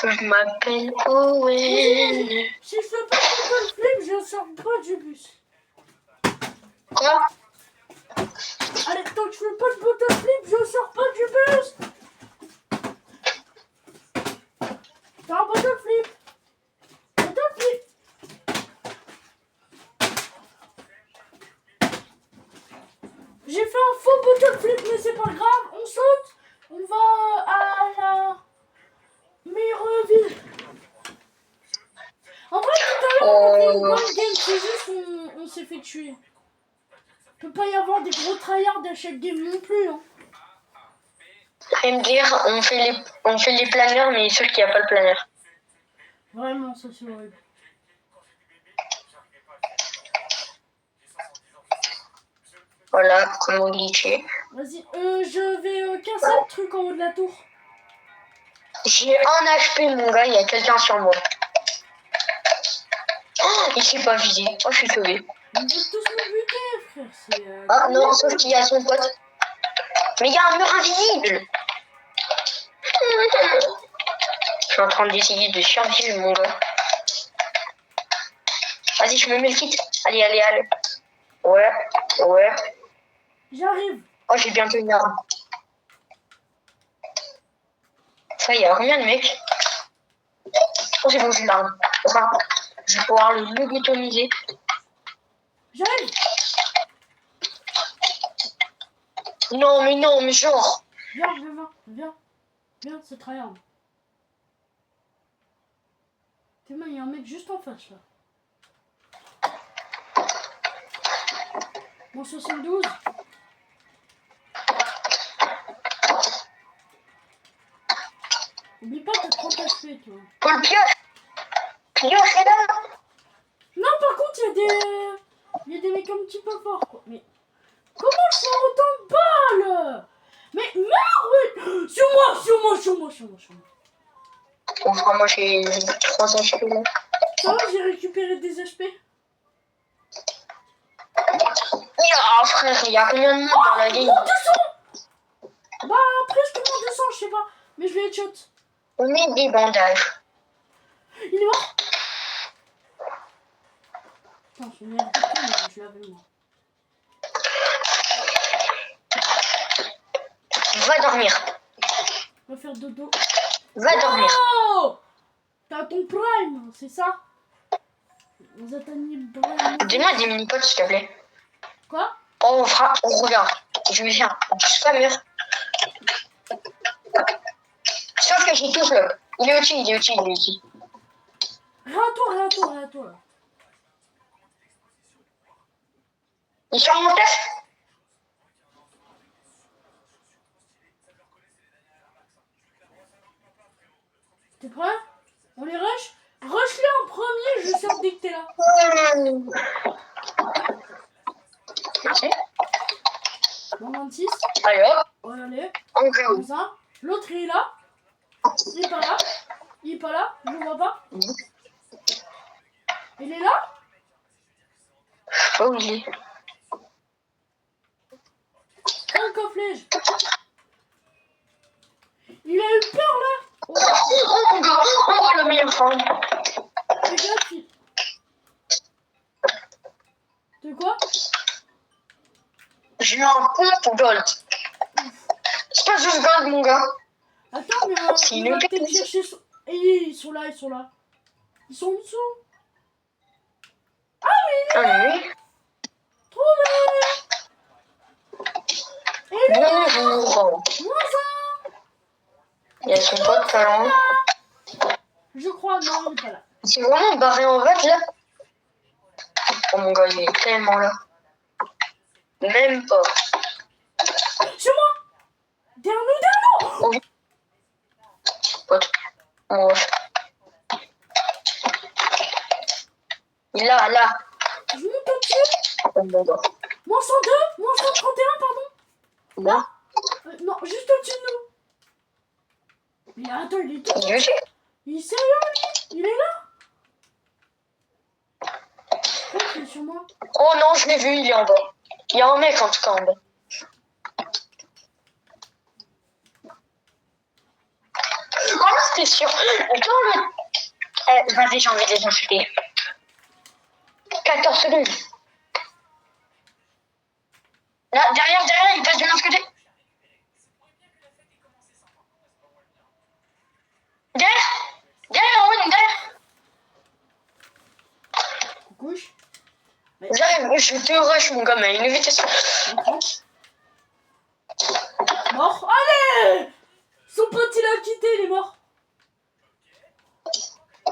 Je m'appelle Owen. Si je fais pas de flip, je sors pas du bus. Quoi? Allez, tant que je fais pas de bottle flip, je sors pas du bus. T'as un bottle flip. Bottle flip. J'ai fait un faux bottle flip, mais c'est pas grave. On saute. On va à la meilleure ville. En vrai, tout à l'heure, on a fait une bonne game. C'est juste on s'est fait tuer. Peut pas y avoir des gros tryhards à chaque game non plus. Hein. Et me dire, on fait les planeurs, mais sûr qu'il n'y a pas le planeur. Vraiment, ça c'est horrible. Voilà, comment glitcher. Vas-y, je vais casser le truc en haut de la tour. J'ai un HP, mon gars, il y a quelqu'un sur moi. Oh, il s'est pas visé. Oh, je suis sauvé. Ils veulent tous me buter, frère. C'est. Ah non, sauf qu'il y a son pote. Mais il y a un mur invisible. Je suis en train d'essayer de survivre, mon gars. Vas-y, je me mets le kit. Allez, allez, allez. Ouais, ouais. J'arrive. Oh, j'ai bientôt une arme. Ça, il y a combien de mecs? Oh, c'est bon, j'ai l'arme. Enfin, je vais pouvoir le lobotomiser. J'arrive. Non, mais genre. Viens, c'est tryhard. T'es mal, il y a un mec juste en face là. Bon, 72. Oublie pas, t'as 30 HP, toi. Paul Pioche. Pioche est là. Non, par contre, il y a des mecs un petit peu forts, quoi. Mais comment je fais autant de balles? Mais merde, oui. Sur moi. Enfin, moi, j'ai 3 HP là. Ça va, j'ai récupéré des HP. Ah, frère, il y a combien de monde dans la game? Oh, 200. Bah, presque moins 200, je sais pas. Mais je vais headshot. On met des bandages. Il est mort. Attends, je vais je l'avais moi. Va dormir. On va faire dodo. Va dormir. Oh, t'as ton prime, c'est ça? On a atteigné le prime. Donne-moi des mini-potes, s'il te plaît. Quoi? Oh, regarde. Je vais faire du spammer. Sauf que j'ai tout le. Il est au-dessus. Réa-toi là. Il est sur mon test. T'es prêt? On les rush? Rush-les en premier, je sors dès que t'es là. Merci. Bon, 26. Allez hop. Ouais, allez. On joue. Comme ça. L'autre il est là. Il est pas là. Il est pas là. Je le vois pas. Il est là. Je sais pas où il est. Oh, le cofflet. Il a eu peur là. Oh, Oh mon gars, oh la meilleure femme. fais gaffe. De quoi? J'ai eu un compte gold. C'est pas juste gold, mon gars. Attends, mais C'est on une va peut-être pépite. chercher. Et ils sont là, ils sont là. Ils sont en dessous. Ah, mais il est là. Ah oui. Trouvé. Et il est là. Bonjour. Moins Il y a son pote pas loin. un. Je crois, non, il est pas là. C'est vraiment barré en fait là. Oh mon gars, il est tellement là. Même pas. C'est moi. Derrière nous. Oh. Pote. Oh. Il est là, là. Je monte au-dessus. Oh mon gars. Moins 102, moins 131, pardon. Là. Non, juste au-dessus de nous. Mais attends, il est tout. Il est dessus. Il est sérieux, lui? Il est là? Je crois qu'il est sur moi. Oh non, je l'ai vu, il est en bas. Il y a un mec en tout cas en bas. Oh, c'était sûr. Attends, le... vas-y, j'ai envie de les insulter. 14 secondes. Là, derrière, il passe de l'autre côté. Derrière, oui, derrière. Couche. J'arrive, je te rush, mon gars, mais à une vitesse. Mort. Allez! Son pote, il a quitté, il est mort. Oh,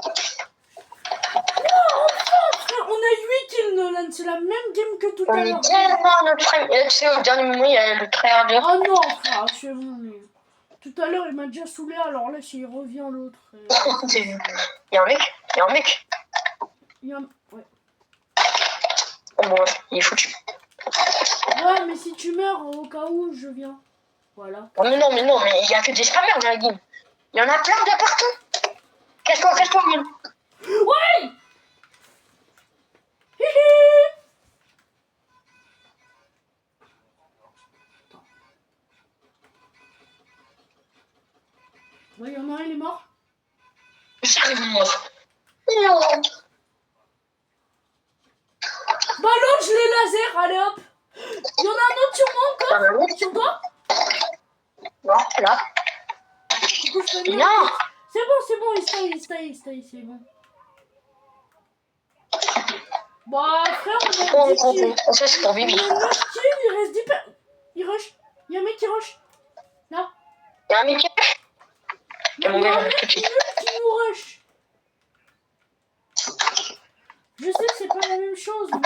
enfin, frère, on a 8 kills, Nolan. C'est la même game que tout On à est l'heure. tellement à notre frame. Et tu sais, au dernier moment, il y a le tryharder. Ah non, frère, c'est bon. Mais... Tout à l'heure, il m'a déjà saoulé, alors là, s'il revient l'autre. Il y a un mec, il y a un mec. Il y a un... Ouais. Oh bon, il est foutu. Ouais, mais si tu meurs, au cas où, je viens. Voilà. Oh, mais non, mais il y a que des spammers dans la game. Il y en a plein de partout. Casse-toi, man. Ouais! Hihi! Ouais, il y en a un, il est mort. J'arrive, moi. Bah l'autre, je l'ai laser, allez hop. Il y en a un autre sur moi encore. Sur toi? Non, là. Du coup, je peux venir. Non. C'est bon, il stay, c'est bon. Bah frère, on a 10 kills. Ça, c'est pour Bibi. On a 9 kills, il reste 10 per... Il rush. Il y a un mec qui rush. Là. Il y a un mec qui rush. Il y a un mec qui nous rush. Je sais que c'est pas la même chose, mais...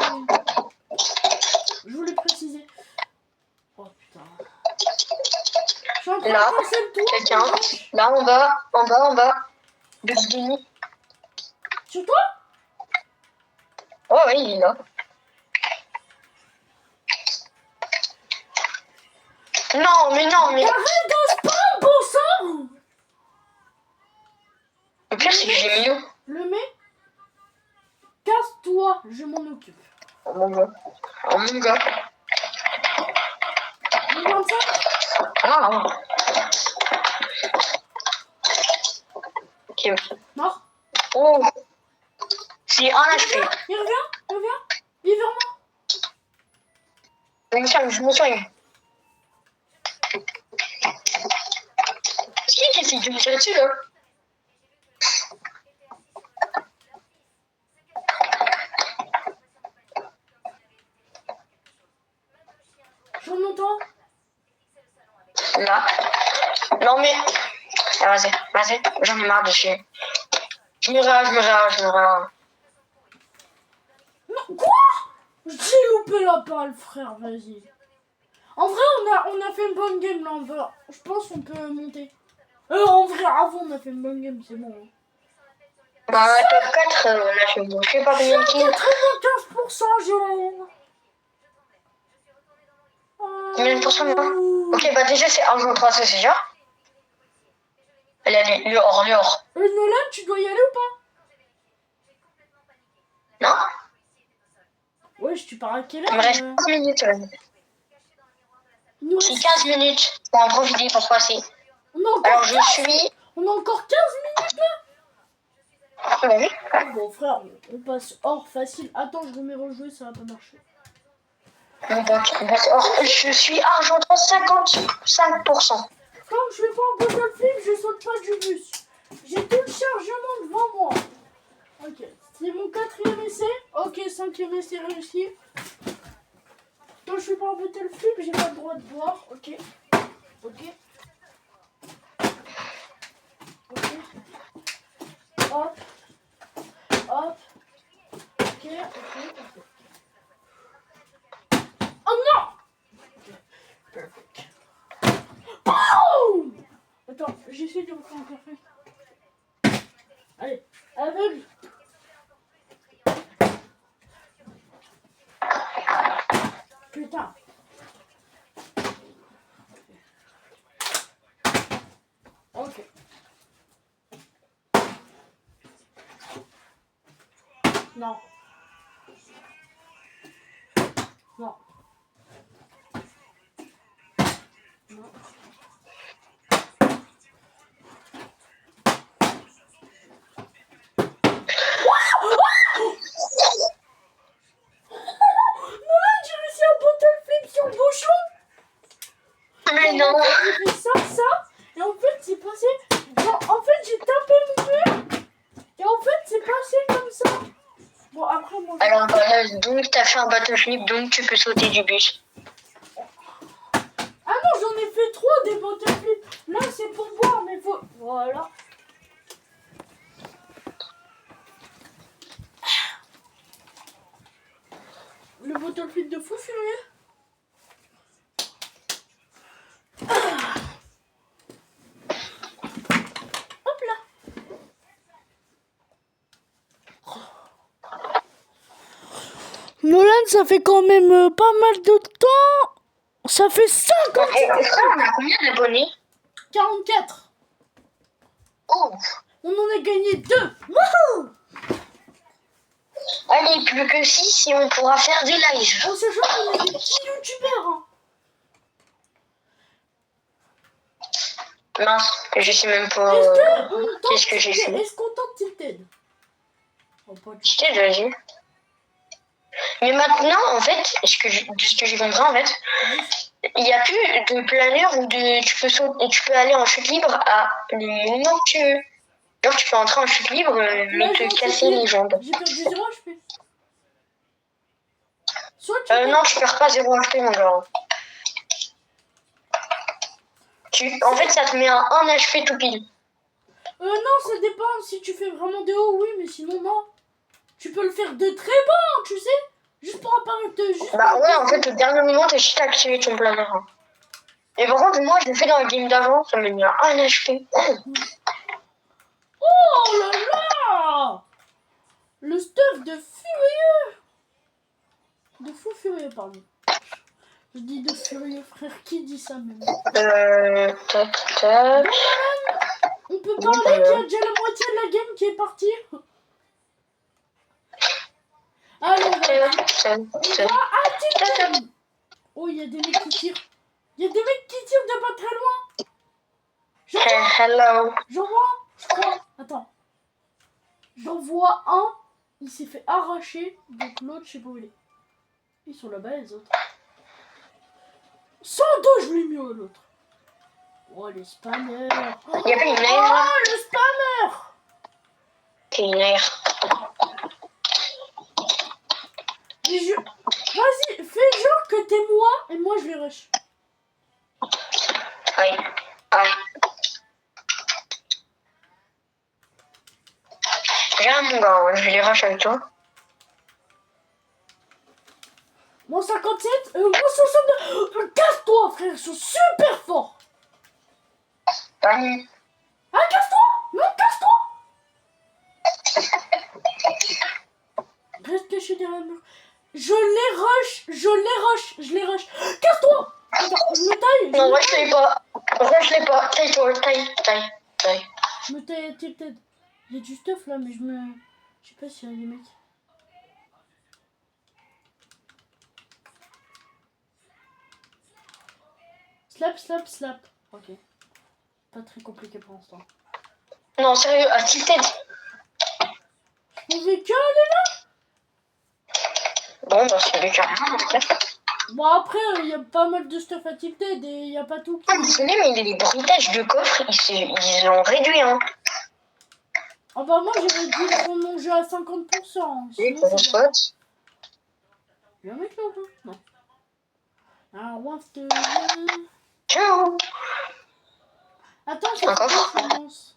Je voulais préciser. Oh putain. Je suis en train Là, de passer le tour. quelqu'un. Là, en bas. Demi. Sur toi? Oh, oui, il est là. Non, mais. Arrête de spam, bon sang! Le pire, c'est que j'ai mis où? Le mec, casse-toi, je m'en occupe. Oh, mon gars. Le 25? Ah. Ok. Mort. Oh. C'est un HP. Il revient. Il est vers moi. Je me soigne. Qui essaye de me tirer dessus, là? Je remonte en haut. Là. Non, mais... Ah, vas-y. J'en ai marre de chier. Je me rase. Non, quoi? J'ai loupé la balle, frère, vas-y. En vrai, on a fait une bonne game, là. Je pense qu'on peut monter. En vrai, avant, on a fait une bonne game, c'est bon. Hein. Bah, top 4, on a fait bon. Je sais pas combien de kills. 95%, Jérôme. Combien de pourcents, moi? Ok, bah déjà, c'est 1 contre 3, ça, c'est déjà. aller aller. L'or. Nolan, tu dois y aller ou pas? Non, Wesh, tu pars à quelle il me heure reste 15 minutes. Il nous C'est reste- 15 minutes pour en profiter pour passer. On a encore Alors je suis... On a encore 15 minutes là. Vas-y. Oh, bon frère, on passe hors facile. Attends, je remets rejouer, ça va pas marcher. Je suis argentin 55%. Comme je fais pas un bottle flip, je saute pas du bus. J'ai tout le chargement devant moi. Ok, c'est mon 4e essai. Ok, 5e essai réussi. Quand je fais pas un bottle flip, j'ai pas le droit de boire. Ok. Ok. Ok. Hop. Hop. Ok. Oh non! Ok. Perfect. Oh! Attends, j'essaie de reprendre un café. Allez, aveugle. Putain. Ok. Non. Non. Non. J'ai réussi un bottle flip sur le bouchon. Mais non. J'ai fait ça, et en fait c'est passé. Genre, en fait j'ai tapé mon mur, et en fait c'est passé comme ça. Bon après moi. Alors voilà, donc t'as fait un bateau flip, donc tu peux sauter du bus. Ah non, j'en ai fait 3 des bottle flip. Là c'est pour boire, mais faut. Voilà. Le bottle flip de fou furieux. Hop là. Nolan, ça fait quand même pas mal de temps. Ça fait 50. On a combien d'abonnés? 44. Oh. On en a gagné 2. Wouhou! Allez, plus que 6 et on pourra faire des lives. En sachant qu'on est des petits youtubeurs. Hein. Mince, je sais même pas qu'est-ce que j'ai fait. Est-ce qu'on tente Tilted? Oh, pas du Je t'ai déjà dit. Mais maintenant, en fait, de ce que j'ai compris, en fait, il n'y a plus de planeur où tu peux sauter, tu peux aller en chute libre à les moments que tu veux. Genre, tu peux entrer en chute libre, mais te casser les jambes. J'ai perdu 0 HP. Soit tu Non, tu perds pas 0 HP, mon genre. En fait, ça te met un 1 HP tout pile. non, ça dépend. Si tu fais vraiment de haut, oui, mais sinon, non. Tu peux le faire de très bas, tu sais. Juste pour apparaître. Bah ouais, en fait, au dernier moment, t'as juste activé ton planeur. Hein. Et par contre, moi, je l'ai fait dans le game d'avant, ça m'a mis un 1 HP. Oh là là! Le stuff de furieux! De fou furieux, pardon. Je dis de furieux, frère. Qui dit ça même? Tac. On peut parler qu'il y a déjà la moitié de la game qui est partie. Allez, on va à Tilted. Oh, il y a des mecs qui tirent. Il y a des mecs qui tirent de pas très loin. Hello. J'en vois un, je crois. Attends. J'en vois un. Il s'est fait arracher. Donc l'autre, je sais pas où il est. Ils sont là-bas, les autres. 102, je l'ai mis à l'autre. Oh, les spammers. Il y a pas une aire. Oh, le spammer. C'est une aire. Vas-y, fais genre que t'es moi et moi je les rush. Aïe. Viens mon gars, je vais les rush avec toi. Mon 57, mon 62. Casse-toi frère, ils sont super forts. Salut. Ah, casse-toi. Non, casse-toi. Reste caché derrière le mur. Je les rush. Casse-toi. Attends, je me taille. Non, rush-les pas. Taille-toi, taille. Me tilted. Il y a du stuff là, mais je sais pas s'il y a des mecs. Slap, slap, slap. Ok. Pas très compliqué pour l'instant. Non, sérieux, à Tilted. Je pouvais que aller là. Bon, bah, c'est lui carrément. Bon, après, il y a pas mal de stuff à tilted et il y a pas tout qui... Ah, désolé, mais les bruitages de coffre, ils l'ont réduit, hein. Ah bah moi, j'ai réduit mon jeu à 50%. Oui, Sinon, pour le c'est spot. Il y a un mec là ou pas? Non. Ah, what the... Ciao. Attends, c'est Encore. quoi ça lance?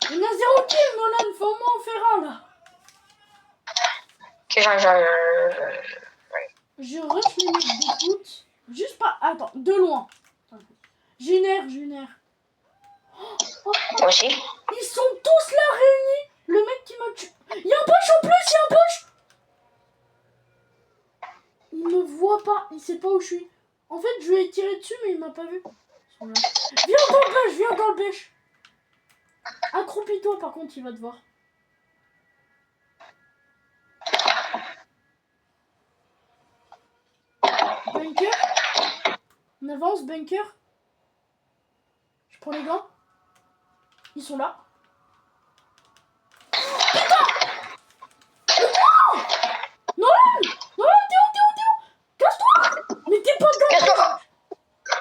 Il y en a 0 kill, Nolan, faut au moins en faire un là. Ok, j'arrive. Je rush les mecs d'écoute. Juste pas... Attends, de loin. Génère. Moi aussi. Ils sont tous là réunis. Le mec qui m'a tué. Il y a un push en plus, il y a un push. Il me voit pas, il sait pas où je suis. En fait, je lui ai tiré dessus, mais il m'a pas vu. Viens dans le bêche. Accroupis-toi, par contre, il va te voir. Bunker. On avance, bunker. Je prends les gants. Ils sont là. Putain! Non, t'es où? Casse-toi! Mais t'es pas dans Casse-toi.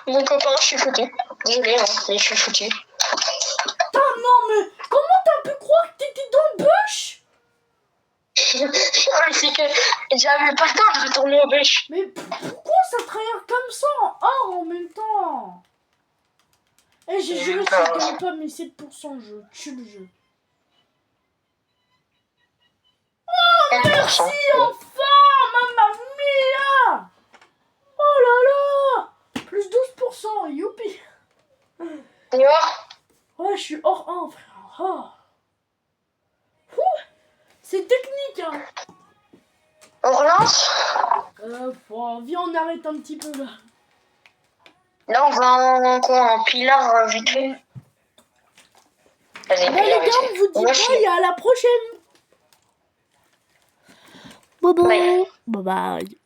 Mon copain, je suis foutu. Désolé, hein, mais je suis foutu. Putain, non, mais comment t'as pu croire que t'étais dans le bush? C'est que j'avais pas le temps de retourner au bêche. Mais pourquoi ça trahir comme ça en or en même temps? Eh, j'ai juré si je gagne pas mes 7%, je tue le jeu. Oh, merci, enfin, mamma mia! Oh là là! Plus 12%, youpi! Dehors. Ouais, je suis hors 1, frère. Oh. Ouh, c'est technique, hein! On relance. Viens, on arrête un petit peu là. Là, on va en pilar vite fait. Vas-y, Bah les pilar gars, vite on fait. vous dit Moi, bye et à la prochaine. Bye. Bye bye.